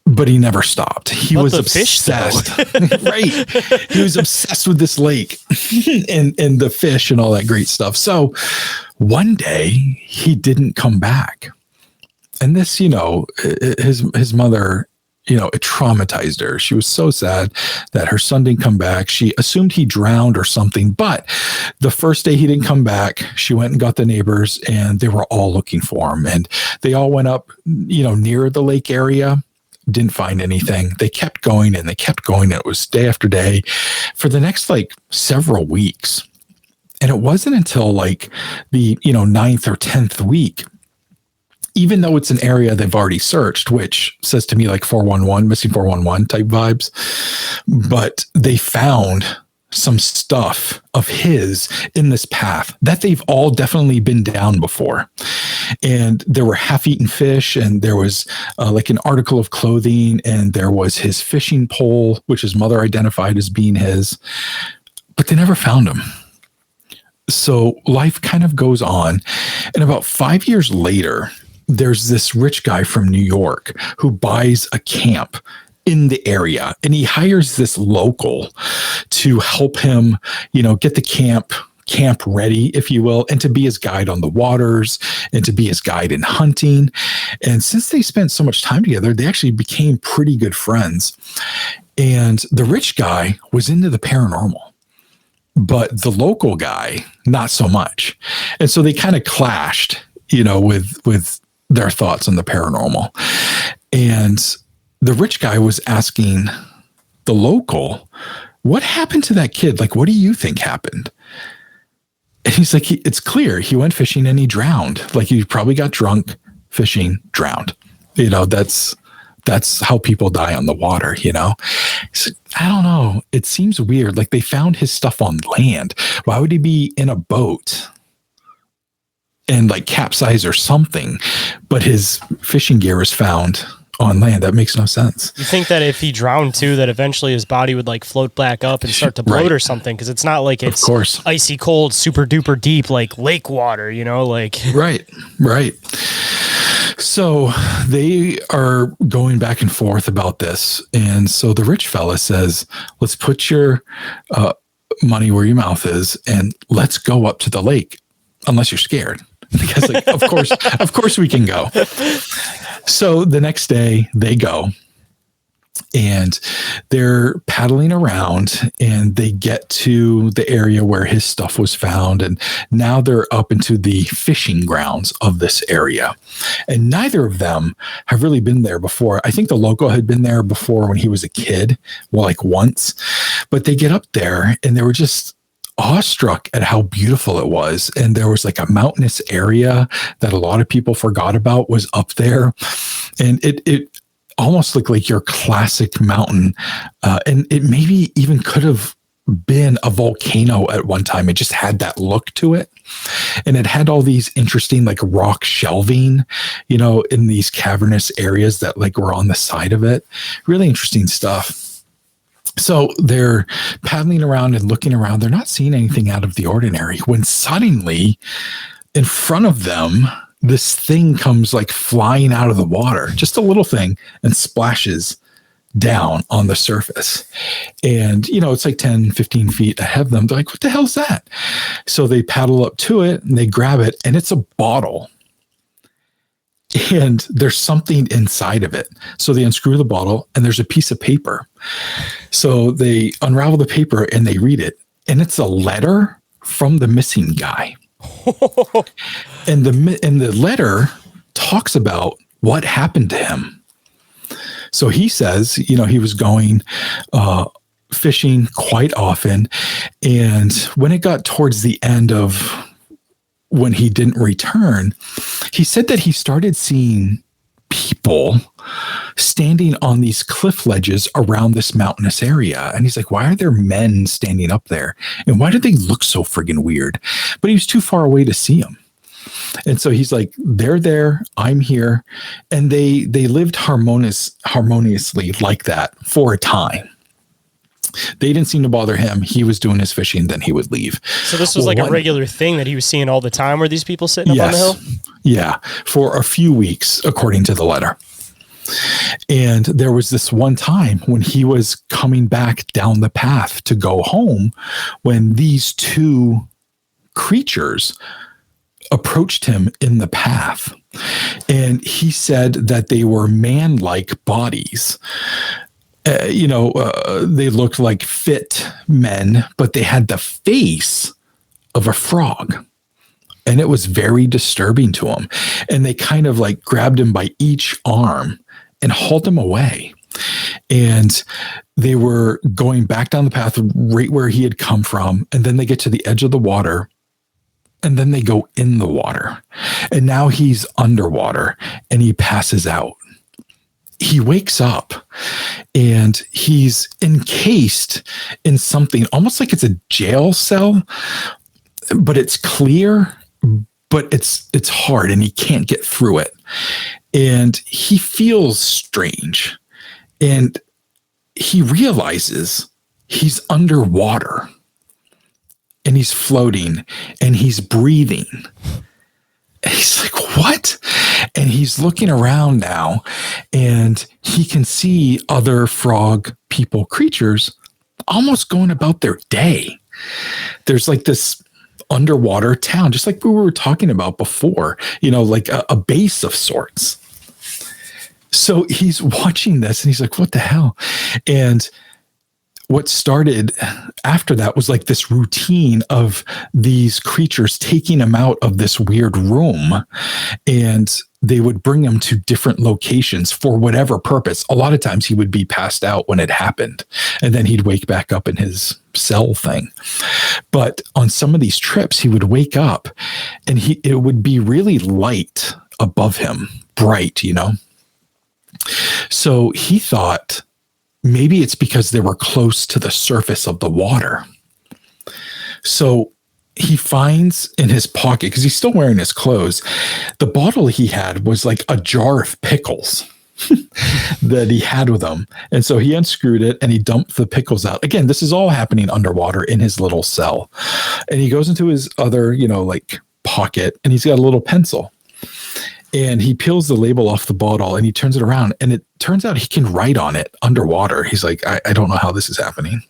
But he never stopped. He was obsessed. Right. He was obsessed with this lake and the fish and all that great stuff. So one day he didn't come back. And this, you know, his mother, you know, it traumatized her. She was so sad that her son didn't come back. She assumed he drowned or something. But the first day he didn't come back, she went and got the neighbors, and they were all looking for him. And they all went up, you know, near the lake area, didn't find anything. They kept going and they kept going. And it was day after day for the next like several weeks. And it wasn't until like the, you know, 9th or 10th week, even though it's an area they've already searched, which says to me like 411, missing 411 type vibes, but they found some stuff of his in this path that they've all definitely been down before. And there were half-eaten fish, and there was like an article of clothing, and there was his fishing pole, which his mother identified as being his, but they never found him. So life kind of goes on. And about 5 years later, there's this rich guy from New York who buys a camp in the area, and he hires this local to help him, you know, get the camp ready, if you will, and to be his guide on the waters and to be his guide in hunting. And since they spent so much time together, they actually became pretty good friends. And the rich guy was into the paranormal, but the local guy, not so much. And so they kind of clashed, you know, with their thoughts on the paranormal. And the rich guy was asking the local, what happened to that kid? Like, what do you think happened? And he's like, it's clear. He went fishing and he drowned. Like, he probably got drunk, fishing, drowned. You know, that's how people die on the water, you know? Said, I don't know. It seems weird. Like, they found his stuff on land. Why would he be in a boat and like capsize or something, but his fishing gear was found on land? That makes no sense. You think that if he drowned too, that eventually his body would like float back up and start to bloat or something? Because it's not like it's icy cold, super duper deep, like lake water, you know, like. Right. So they are going back and forth about this. And so the rich fella says, let's put your money where your mouth is and let's go up to the lake, unless you're scared. Because like, of course we can go. So the next day they go, And they're paddling around and they get to the area where his stuff was found. And now they're up into the fishing grounds of this area. And neither of them have really been there before. I think the local had been there before when he was a kid, well, like once. But they get up there and they were just awestruck at how beautiful it was. And there was like a mountainous area that a lot of people forgot about was up there. And it almost looked like your classic mountain. And it maybe even could have been a volcano at one time. It just had that look to it. And it had all these interesting like rock shelving, you know, in these cavernous areas that like were on the side of it. Really interesting stuff. So they're paddling around and looking around. They're not seeing anything out of the ordinary when suddenly in front of them, this thing comes like flying out of the water, just a little thing, and splashes down on the surface. And, you know, it's like 10, 15 feet ahead of them. They're like, what the hell's that? So they paddle up to it and they grab it, and it's a bottle. And there's something inside of it. So they unscrew the bottle and there's a piece of paper. So they unravel the paper and they read it. And it's a letter from the missing guy. And the letter talks about what happened to him. So he says, you know, he was going fishing quite often. And when it got towards the end of when he didn't return, he said that he started seeing people standing on these cliff ledges around this mountainous area. And he's like, why are there men standing up there? And why do they look so friggin' weird? But he was too far away to see them. And so he's like, they're there, I'm here. And they lived harmoniously like that for a time. They didn't seem to bother him. He was doing his fishing, then he would leave. So this was a regular thing that he was seeing all the time, were these people sitting up on the hill? Yeah, for a few weeks, according to the letter. And there was this one time when he was coming back down the path to go home when these two creatures approached him in the path. And he said that they were man-like bodies. They looked like fit men, but they had the face of a frog. And it was very disturbing to him. And they kind of like grabbed him by each arm and hauled him away. And they were going back down the path right where he had come from. And then they get to the edge of the water. And then they go in the water. And now he's underwater and he passes out. He wakes up and he's encased in something almost like it's a jail cell, but it's clear, but it's hard and he can't get through it. And he feels strange and he realizes he's underwater and he's floating and he's breathing. And he's like, what? And he's looking around now and he can see other frog people creatures almost going about their day. There's like this underwater town, just like we were talking about before, like a base of sorts. So he's watching this and he's like, what the hell? And what started after that was like this routine of these creatures taking him out of this weird room, and they would bring him to different locations for whatever purpose. A lot of times he would be passed out when it happened, and then he'd wake back up in his cell thing. But on some of these trips, he would wake up and it would be really light above him, bright, So he thought, maybe it's because they were close to the surface of the water. So he finds in his pocket, because he's still wearing his clothes, the bottle he had was like a jar of pickles that he had with him. And so he unscrewed it and he dumped the pickles out. Again, this is all happening underwater in his little cell. And he goes into his other, pocket, and he's got a little pencil. And he peels the label off the bottle and he turns it around, and it turns out he can write on it underwater. He's like, I don't know how this is happening.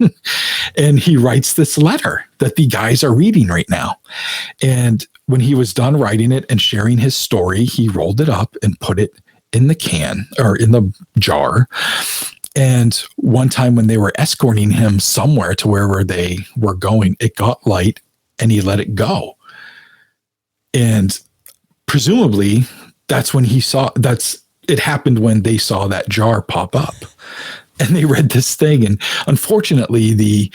And he writes this letter that the guys are reading right now. And when he was done writing it and sharing his story, he rolled it up and put it in the can or in the jar. And one time when they were escorting him somewhere to wherever they were going, it got light and he let it go. And presumably that's when it happened when they saw that jar pop up. And they read this thing, and unfortunately,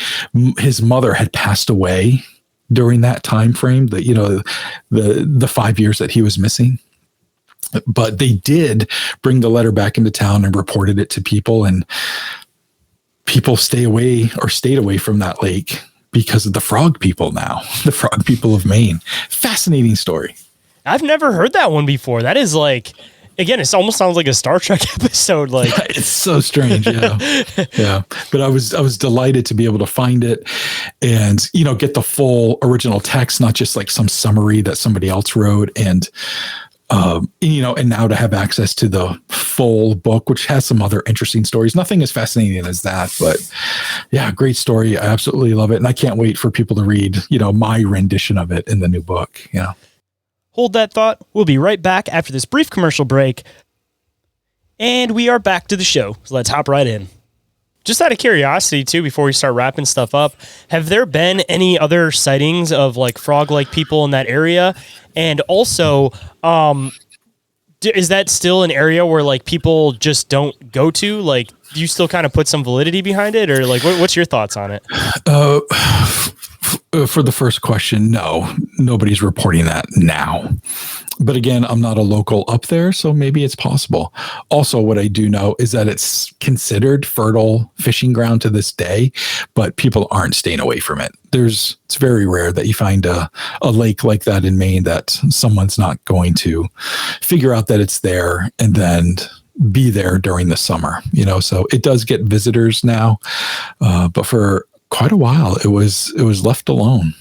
his mother had passed away during that time frame. The 5 years that he was missing. But they did bring the letter back into town and reported it to people, and people stayed away from that lake because of the frog people now, the frog people of Maine. Fascinating story. I've never heard that one before. That is like, again, it almost sounds like a Star Trek episode. Like it's so strange. Yeah. Yeah. But I was delighted to be able to find it and, get the full original text, not just like some summary that somebody else wrote. And, and now to have access to the full book, which has some other interesting stories. Nothing as fascinating as that, but yeah, great story. I absolutely love it. And I can't wait for people to read, my rendition of it in the new book. Yeah. Hold that thought. We'll be right back after this brief commercial break. And we are back to the show. So let's hop right in. Just out of curiosity, too, before we start wrapping stuff up, have there been any other sightings of like frog-like people in that area? And also, is that still an area where like people just don't go to? Like, do you still kind of put some validity behind it? Or like, what's your thoughts on it? For the first question, no, nobody's reporting that now. But again, I'm not a local up there, so maybe it's possible. Also, what I do know is that it's considered fertile fishing ground to this day, but people aren't staying away from it. It's very rare that you find a lake like that in Maine that someone's not going to figure out that it's there and then be there during the summer, so it does get visitors now. But for quite a while, it was left alone.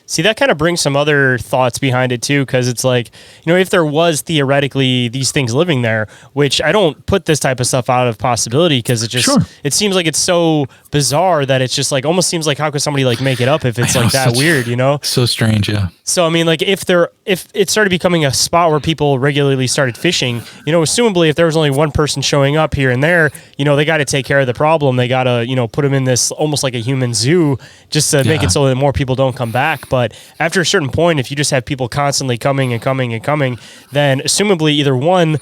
See, that kind of brings some other thoughts behind it too, because it's like, if there was theoretically these things living there, which I don't put this type of stuff out of possibility because it seems like it's so bizarre that it's just like almost seems like how could somebody like make it up if it's like that weird, So strange, yeah. So I mean, like if it started becoming a spot where people regularly started fishing, assumably if there was only one person showing up here and there, they got to take care of the problem. They got to put them in this almost like a human zoo just to make it so that more people don't come back. But after a certain point, if you just have people constantly coming and coming and coming, then assumably either one,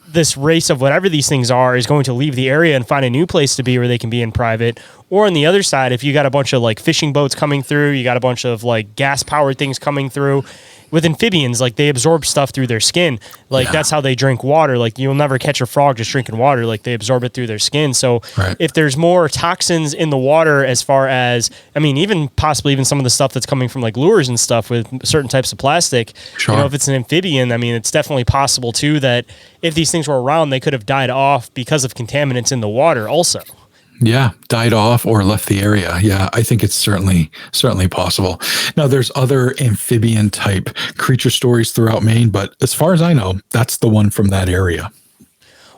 this race of whatever these things are is going to leave the area and find a new place to be where they can be in private. Or on the other side, if you got a bunch of like fishing boats coming through, you got a bunch of like gas powered things coming through. With amphibians, like they absorb stuff through their skin. Like that's how they drink water. Like you'll never catch a frog just drinking water. Like they absorb it through their skin. So if there's more toxins in the water, as far as, even possibly even some of the stuff that's coming from like lures and stuff with certain types of plastic, if it's an amphibian, it's definitely possible too that if these things were around, they could have died off because of contaminants in the water also. Yeah, died off or left the area. Yeah, I think it's certainly possible. Now, there's other amphibian type creature stories throughout Maine, but as far as I know, that's the one from that area.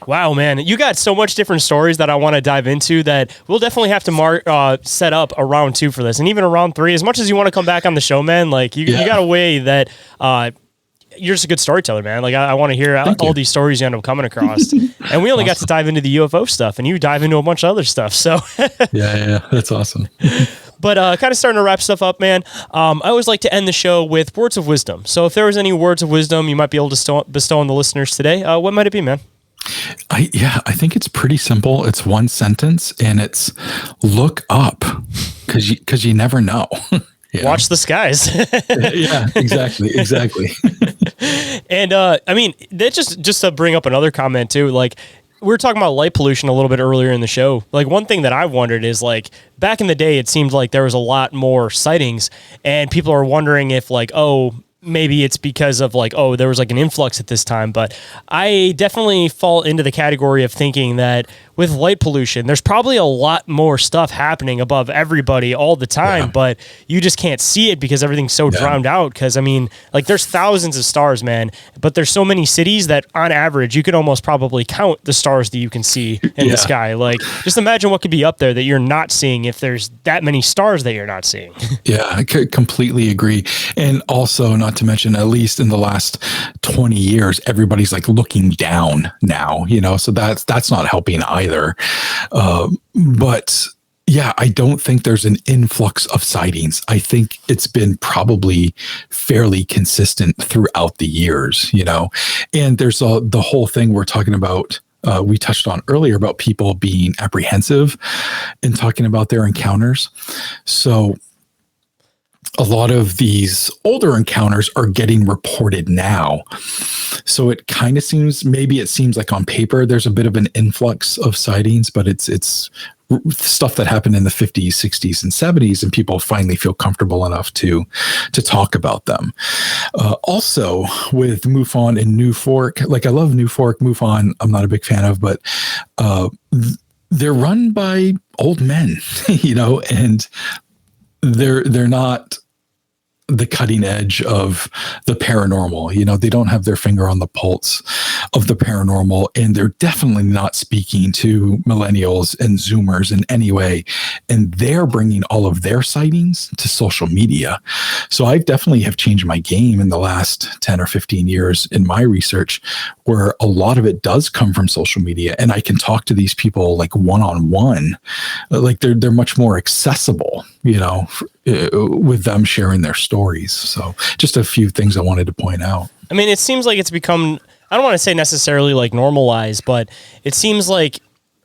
Wow, man. You got so much different stories that I want to dive into that we'll definitely have to set up a round 2 for this. And even a round 3, as much as you want to come back on the show, man, like you got a way that you're just a good storyteller, man. Like I want to hear all these stories you end up coming across. And we only got to dive into the UFO stuff, and you dive into a bunch of other stuff. So yeah, that's awesome. But kind of starting to wrap stuff up, man. I always like to end the show with words of wisdom. So if there was any words of wisdom you might be able to bestow on the listeners today, what might it be, man? I think it's pretty simple. It's one sentence, and it's look up because you never know. Yeah. Watch the skies. Yeah, exactly. And that just to bring up another comment too, like we were talking about light pollution a little bit earlier in the show. Like one thing that I wondered is like back in the day, it seemed like there was a lot more sightings, and people are wondering if like, maybe it's because of like, there was like an influx at this time. But I definitely fall into the category of thinking that with light pollution, there's probably a lot more stuff happening above everybody all the time, but you just can't see it because everything's so drowned out. Because like there's thousands of stars, man, but there's so many cities that on average you could almost probably count the stars that you can see in the sky. Like just imagine what could be up there that you're not seeing if there's that many stars that you're not seeing. Yeah, I completely agree. And also not not to mention, at least in the last 20 years, everybody's like looking down now, so that's not helping either. But yeah, I don't think there's an influx of sightings. I think it's been probably fairly consistent throughout the years, and there's the whole thing we're talking about. We touched on earlier about people being apprehensive and talking about their encounters. So a lot of these older encounters are getting reported now. So it kind of seems like on paper, there's a bit of an influx of sightings, but it's stuff that happened in the 50s, 60s, and 70s, and people finally feel comfortable enough to talk about them. Also, with MUFON and New Fork, like I love New Fork, MUFON, I'm not a big fan of, but they're run by old men, and they're not the cutting edge of the paranormal. They don't have their finger on the pulse of the paranormal, and they're definitely not speaking to millennials and Zoomers in any way. And they're bringing all of their sightings to social media. So I definitely have changed my game in the last 10 or 15 years in my research, where a lot of it does come from social media, and I can talk to these people like one-on-one, like they're much more accessible, with them sharing their stories. So just a few things I wanted to point out. I mean, it seems like it's become, I don't want to say necessarily like normalized, but it seems like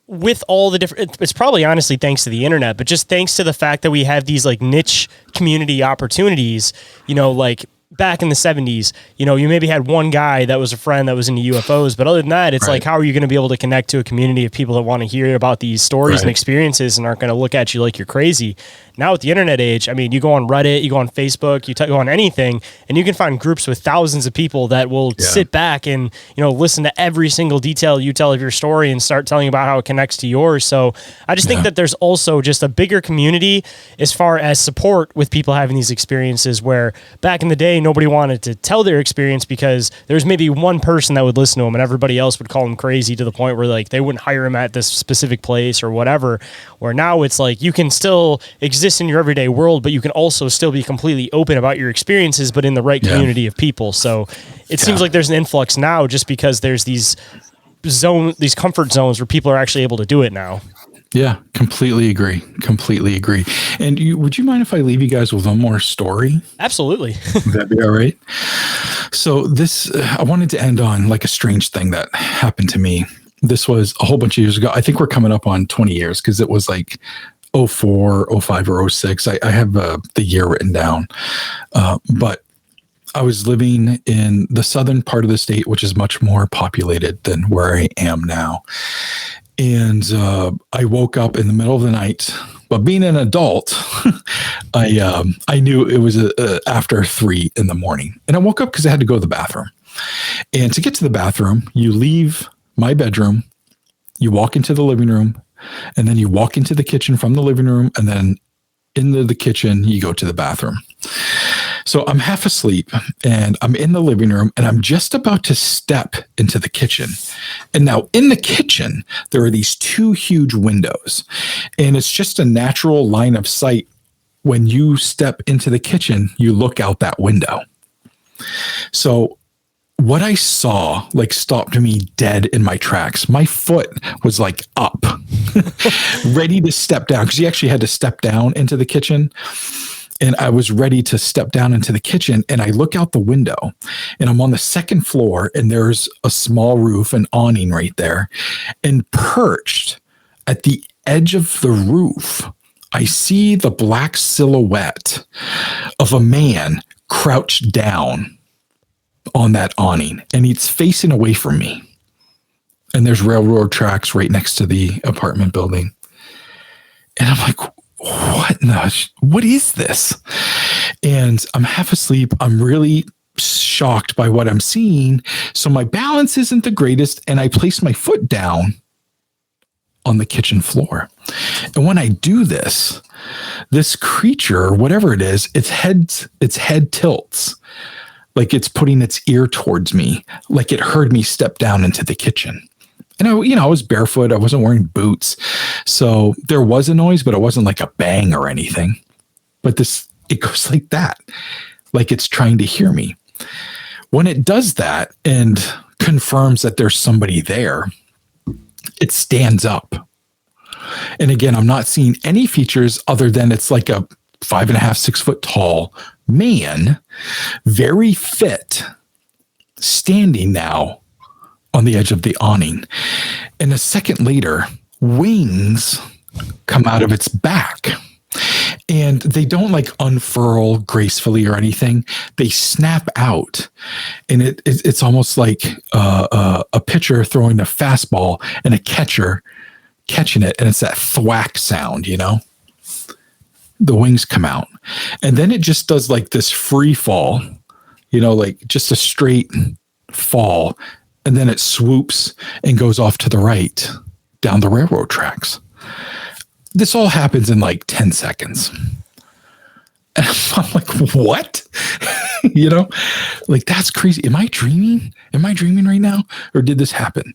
with all the different, it's probably honestly thanks to the internet, but just thanks to the fact that we have these like niche community opportunities, like back in the 70s, you maybe had one guy that was a friend that was into UFOs, but other than that, it's like, how are you going to be able to connect to a community of people that want to hear about these stories and experiences and aren't going to look at you like you're crazy? Now with the internet age, I mean, you go on Reddit, you go on Facebook, you go on anything, and you can find groups with thousands of people that will sit back and, listen to every single detail you tell of your story and start telling about how it connects to yours. So I just think that there's also just a bigger community as far as support with people having these experiences, where back in the day, nobody wanted to tell their experience because there's maybe one person that would listen to them and everybody else would call them crazy, to the point where like they wouldn't hire him at this specific place or whatever. Where now it's like you can still exist in your everyday world, but you can also still be completely open about your experiences, but in the right community of people. So it seems like there's an influx now just because there's these comfort zones where people are actually able to do it now. Yeah, completely agree. And would you mind if I leave you guys with one more story? Absolutely. Would that be all right? So this, I wanted to end on like a strange thing that happened to me. This was a whole bunch of years ago. I think we're coming up on 20 years because it was like 04, 05, or 06. I have the year written down. But I was living in the southern part of the state, which is much more populated than where I am now. And I woke up in the middle of the night, but being an adult, I knew it was after 3 a.m. And I woke up because I had to go to the bathroom. And to get to the bathroom, you leave my bedroom, you walk into the living room, and then you walk into the kitchen from the living room, and then into the kitchen, you go to the bathroom. So I'm half asleep and I'm in the living room and I'm just about to step into the kitchen. And now in the kitchen, there are these 2 huge windows, and it's just a natural line of sight. When you step into the kitchen, you look out that window. So what I saw like stopped me dead in my tracks. My foot was like up, ready to step down, because you actually had to step down into the kitchen. And I was ready to step down into the kitchen, and I look out the window and I'm on the 2nd floor, and there's a small roof, an awning right there. And perched at the edge of the roof, I see the black silhouette of a man crouched down on that awning, and he's facing away from me. And there's railroad tracks right next to the apartment building. And I'm like, what is this? And I'm half asleep. I'm really shocked by what I'm seeing. So my balance isn't the greatest. And I place my foot down on the kitchen floor. And when I do this creature, whatever it is, its head tilts like it's putting its ear towards me, like it heard me step down into the kitchen. And I was barefoot. I wasn't wearing boots. So there was a noise, but it wasn't like a bang or anything. But it goes like that. like it's trying to hear me. When it does that and confirms that there's somebody there, it stands up. And again, I'm not seeing any features other than it's like a 5.5, 6 foot tall man, very fit, standing now on the edge of the awning. And a second later, wings come out of its back. And they don't like unfurl gracefully or anything. They snap out. And it's almost like a pitcher throwing a fastball and a catcher catching it. And it's that thwack sound, you know? The wings come out. And then it just does like this free fall, you know, like just a straight fall. And then it swoops and goes off to the right down the railroad tracks. This all happens in like 10 seconds. And I'm like, what? You know, like that's crazy. Am I dreaming? Am I dreaming right now? Or did this happen?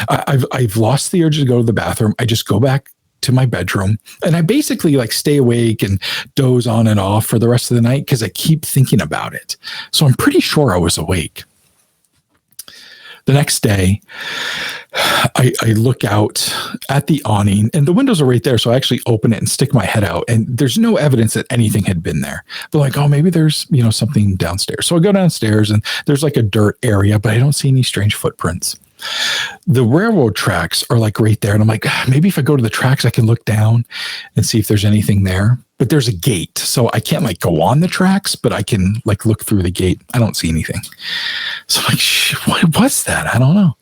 I've lost the urge to go to the bathroom. I just go back to my bedroom and I basically like stay awake and doze on and off for the rest of the night because I keep thinking about it. So I'm pretty sure I was awake. The next day, I look out at the awning and the windows are right there. So I actually open it and stick my head out and there's no evidence that anything had been there. But like, oh, maybe there's, you know, something downstairs. So I go downstairs and there's like a dirt area, but I don't see any strange footprints. The railroad tracks are like right there. And I'm like, maybe if I go to the tracks, I can look down and see if there's anything there. But there's a gate. So I can't like go on the tracks, but I can like look through the gate. I don't see anything. So I'm like, what was that? I don't know.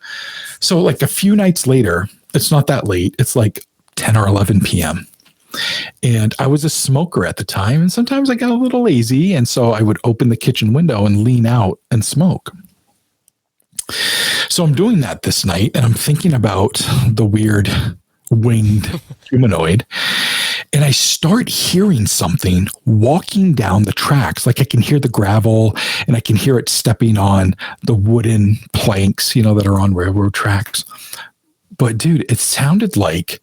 So like a few nights later, it's not that late. It's like 10 or 11 p.m. And I was a smoker at the time. And sometimes I got a little lazy. And so I would open the kitchen window and lean out and smoke. So I'm doing that this night and I'm thinking about the weird winged humanoid. And I start hearing something walking down the tracks. Like I can hear the gravel and I can hear it stepping on the wooden planks, you know, that are on railroad tracks. But dude, it sounded like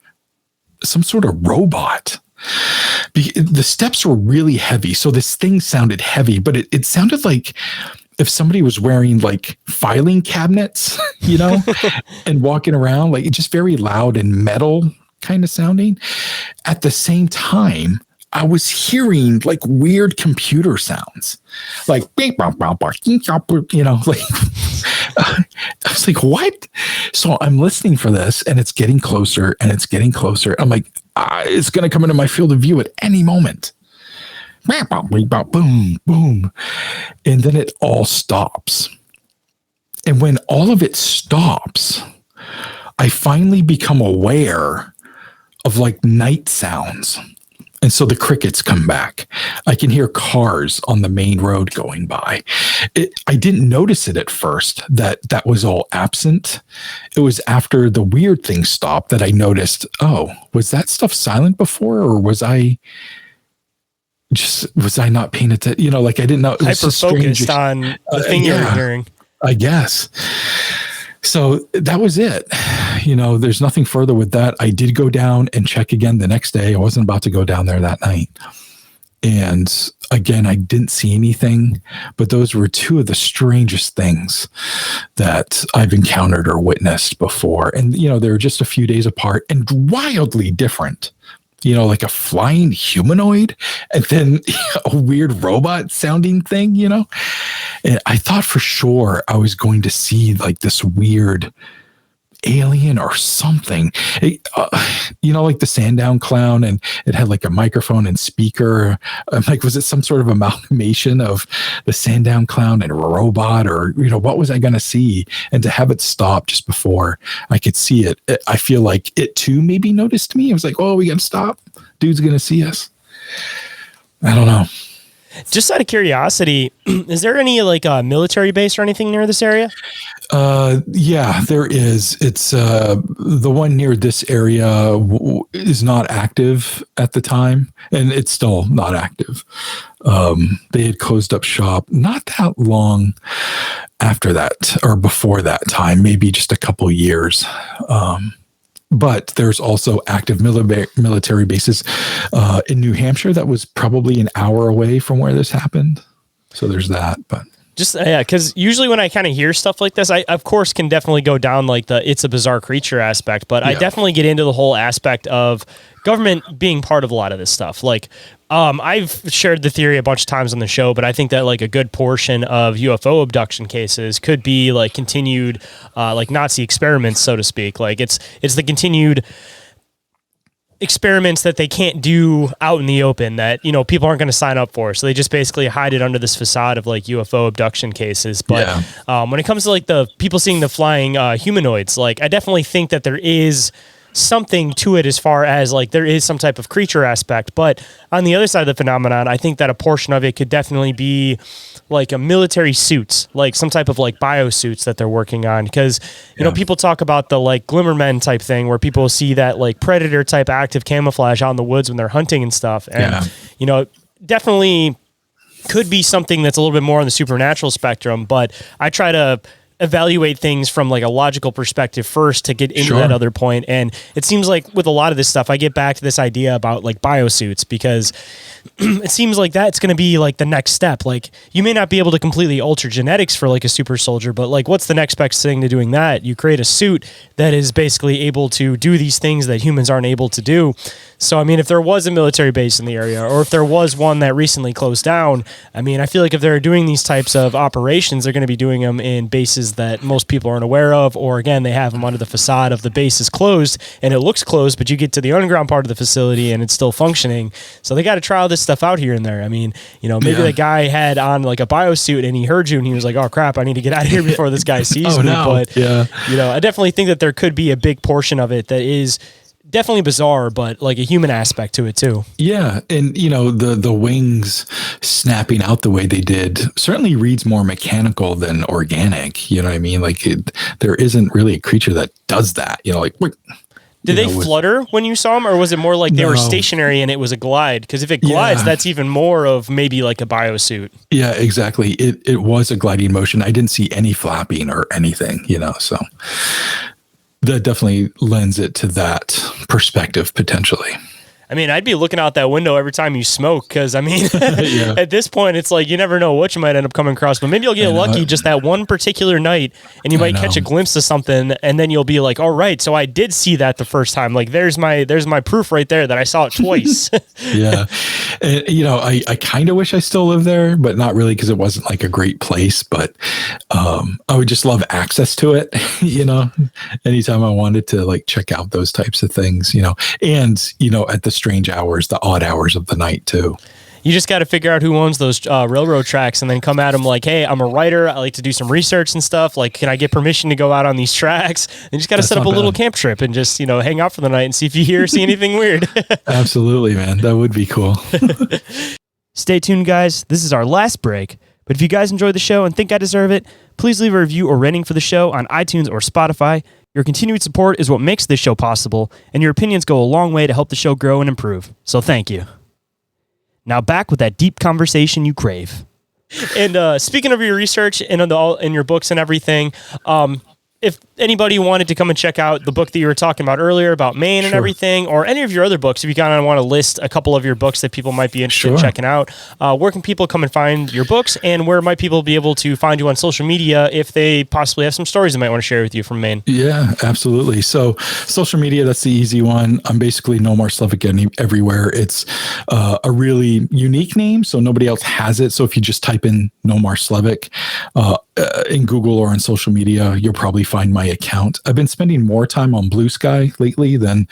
some sort of robot. The steps were really heavy. So this thing sounded heavy, but it sounded like if somebody was wearing like filing cabinets, you know, and walking around, like it's just very loud and metal kind of sounding. At the same time, I was hearing like weird computer sounds, like, you know, like, I was like, what? So I'm listening for this and it's getting closer and it's getting closer. I'm like, it's going to come into my field of view at any moment. Boom, boom. And then it all stops. And when all of it stops, I finally become aware of like night sounds. And so the crickets come back. I can hear cars on the main road going by. I didn't notice it at first that was all absent. It was after the weird thing stopped that I noticed, oh, was that stuff silent before? Or was I not paying attention? You know, like I didn't know. It was hyper-focused on the thing you were hearing. I guess. So that was it. You know, there's nothing further with that. I did go down and check again the next day. I wasn't about to go down there that night. And again, I didn't see anything, but those were two of the strangest things that I've encountered or witnessed before. And, you know, they were just a few days apart and wildly different. You know, like a flying humanoid and then a weird robot sounding thing, you know? And I thought for sure I was going to see like this weird alien or something. You know, like the Sandown Clown, and it had like a microphone and speaker. I'm like, was it some sort of amalgamation of the Sandown Clown and a robot, or, you know, what was I going to see? And to have it stop just before I could see it, I feel like it too maybe noticed me. I was like, oh, we got to stop. Dude's going to see us. I don't know. Just out of curiosity, is there any like military base or anything near this area? Yeah, there is. It's the one near this area is not active at the time, and it's still not active. They had closed up shop not that long after that or before that time, maybe just a couple years. But there's also active military bases in New Hampshire that was probably an hour away from where this happened. So there's that, but. Just because usually when I kind of hear stuff like this, I of course can definitely go down like the it's a bizarre creature aspect, but I definitely get into the whole aspect of government being part of a lot of this stuff. Like I've shared the theory a bunch of times on the show, but I think that like a good portion of UFO abduction cases could be like continued like Nazi experiments, so to speak. Like it's the continued experiments that they can't do out in the open that, you know, people aren't going to sign up for. So they just basically hide it under this facade of like UFO abduction cases. But when it comes to like the people seeing the flying humanoids, like I definitely think that there is something to it as far as like there is some type of creature aspect. But on the other side of the phenomenon, I think that a portion of it could definitely be like a military suits, like some type of like biosuits that they're working on. Because, you know, people talk about the like Glimmermen type thing where people see that like predator type active camouflage out in the woods when they're hunting and stuff. And, you know, definitely could be something that's a little bit more on the supernatural spectrum. But I try to evaluate things from like a logical perspective first to get into that other point. And it seems like with a lot of this stuff, I get back to this idea about like biosuits because it seems like that's going to be like the next step. Like you may not be able to completely alter genetics for like a super soldier, but like what's the next best thing to doing that? You create a suit that is basically able to do these things that humans aren't able to do. So, I mean, if there was a military base in the area or if there was one that recently closed down, I mean, I feel like if they're doing these types of operations, they're going to be doing them in bases that most people aren't aware of, or again, they have them under the facade of the base is closed and it looks closed, but you get to the underground part of the facility and it's still functioning. So they got to try all this stuff out here and there. I mean, you know, maybe the guy had on like a biosuit and he heard you and he was like, oh crap, I need to get out of here before this guy sees me. No. But, you know, I definitely think that there could be a big portion of it that is definitely bizarre, but like a human aspect to it too. Yeah. And you know, the wings snapping out the way they did certainly reads more mechanical than organic. You know what I mean? Like there isn't really a creature that does that, you know, like did they flutter when you saw them, or was it more like they were stationary and it was a glide? Because if it glides, that's even more of maybe like a biosuit. Yeah, exactly. It was a gliding motion. I didn't see any flapping or anything, you know, so that definitely lends it to that perspective potentially. I mean, I'd be looking out that window every time you smoke because, I mean, at this point, it's like you never know what you might end up coming across. But maybe you'll get lucky just that one particular night and you might catch a glimpse of something and then you'll be like, all right, so I did see that the first time. Like, there's my proof right there that I saw it twice. Yeah. And, you know, I kind of wish I still lived there, but not really because it wasn't like a great place. But I would just love access to it, you know, anytime I wanted to like check out those types of things, you know, and, you know, at the strange hours, the odd hours of the night too. You just got to figure out who owns those railroad tracks and then come at them like, hey, I'm a writer. I like to do some research and stuff. Like, can I get permission to go out on these tracks? And you just got to set up a little camp trip and just, you know, hang out for the night and see if you see anything weird. Absolutely, man. That would be cool. Stay tuned, guys. This is our last break. But if you guys enjoyed the show and think I deserve it, please leave a review or rating for the show on iTunes or Spotify. Your continued support is what makes this show possible, and your opinions go a long way to help the show grow and improve. So thank you. Now back with that deep conversation you crave. And speaking of your research and in your books and everything, if anybody wanted to come and check out the book that you were talking about earlier about Maine and everything, or any of your other books, if you kind of want to list a couple of your books that people might be interested in checking out, where can people come and find your books, and where might people be able to find you on social media if they possibly have some stories they might want to share with you from Maine? Yeah, absolutely. So social media, that's the easy one. I'm basically Nomar Slevik everywhere. It's a really unique name, so nobody else has it. So if you just type in Nomar Slevik in Google or on social media, you'll probably find my account. I've been spending more time on Blue Sky lately than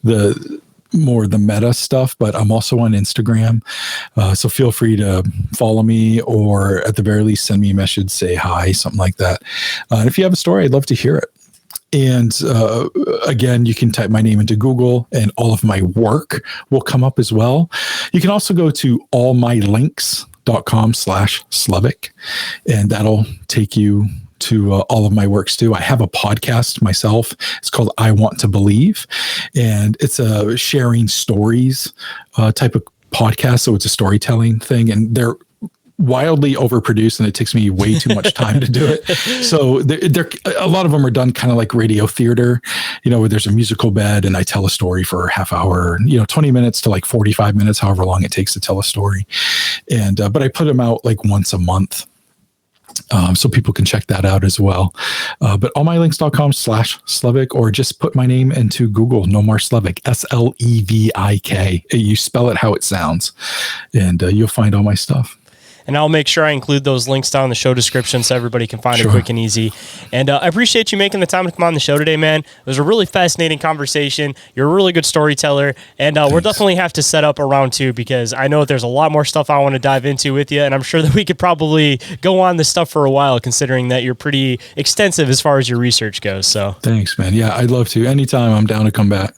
the meta stuff, but I'm also on Instagram. So feel free to follow me, or at the very least send me a message, say hi, something like that. And if you have a story, I'd love to hear it. And again, you can type my name into Google and all of my work will come up as well. You can also go to allmylinks.com/Slevik, and that'll take you to all of my works too. I have a podcast myself. It's called I Want to Believe, and it's a sharing stories type of podcast. So it's a storytelling thing, and they're wildly overproduced, and it takes me way too much time to do it. So they're a lot of them are done kind of like radio theater, where there's a musical bed and I tell a story for a half hour, 20 minutes to like 45 minutes, however long it takes to tell a story. And but I put them out like once a month. So people can check that out as well. But allmylinks.com/Slevik, or just put my name into Google, Nomar Slevik, Slevik. You spell it how it sounds, and you'll find all my stuff. And I'll make sure I include those links down in the show description so everybody can find it quick and easy. And I appreciate you making the time to come on the show today, man. It was a really fascinating conversation. You're a really good storyteller. And we'll definitely have to set up a round 2, because I know that there's a lot more stuff I want to dive into with you. And I'm sure that we could probably go on this stuff for a while, considering that you're pretty extensive as far as your research goes. So thanks, man. Yeah, I'd love to. Anytime, I'm down to come back.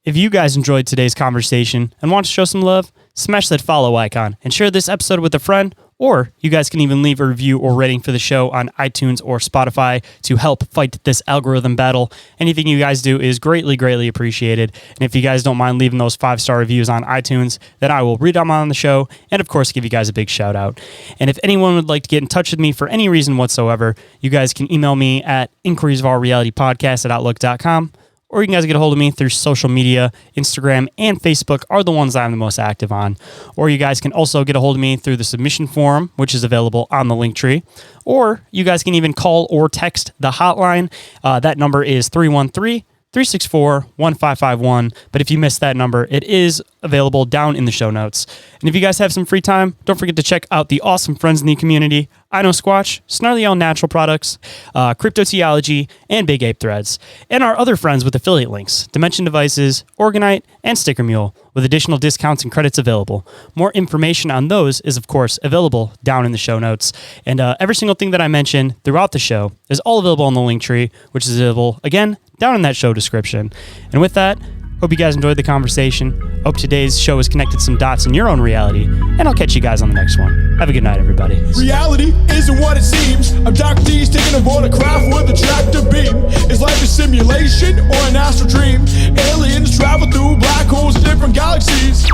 If you guys enjoyed today's conversation and want to show some love, smash that follow icon and share this episode with a friend. Or you guys can even leave a review or rating for the show on iTunes or Spotify to help fight this algorithm battle. Anything you guys do is greatly, greatly appreciated. And if you guys don't mind leaving those 5-star reviews on iTunes, then I will read them on the show and, of course, give you guys a big shout out. And if anyone would like to get in touch with me for any reason whatsoever, you guys can email me at inquiriesofallrealitypodcast@outlook.com. Or you can guys get a hold of me through social media. Instagram and Facebook are the ones I'm the most active on. Or you guys can also get a hold of me through the submission form, which is available on the link tree. Or you guys can even call or text the hotline. That number is 313-364-1551. But if you missed that number, it is available down in the show notes. And if you guys have some free time, don't forget to check out the awesome friends in the community: IKNOWSQUATCH, Snarly Owl Natural Products, Cryptoteeology, and Big Ape Threads. And our other friends with affiliate links: Dimension Devices, Oregon-ite, and Sticker Mule, with additional discounts and credits available. More information on those is, of course, available down in the show notes. And every single thing that I mentioned throughout the show is all available on the link tree, which is available, again, down in that show description. And with that, hope you guys enjoyed the conversation. Hope today's show has connected some dots in your own reality, and I'll catch you guys on the next one. Have a good night, everybody. Reality isn't what it seems. I'm Dr. D's taking a watercraft with a tractor beam. Is life a simulation or an astral dream? Aliens travel through black holes in different galaxies.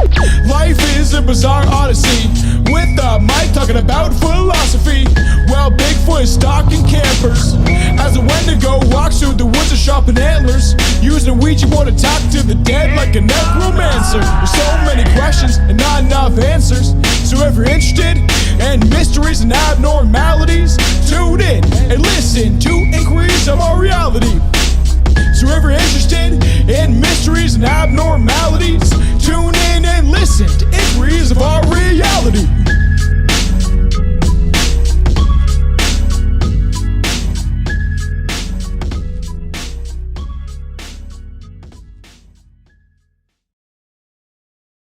Life is a bizarre odyssey, with a mic talking about philosophy. Well, Bigfoot is stalking campers as a Wendigo walks through the woods of sharpened antlers, using a Ouija board to talk to the dead like a necromancer. There's so many questions and not enough answers. So if you're interested in mysteries and abnormalities, tune in and listen to Inquiries of Our Reality. So if you're interested in mysteries and abnormalities,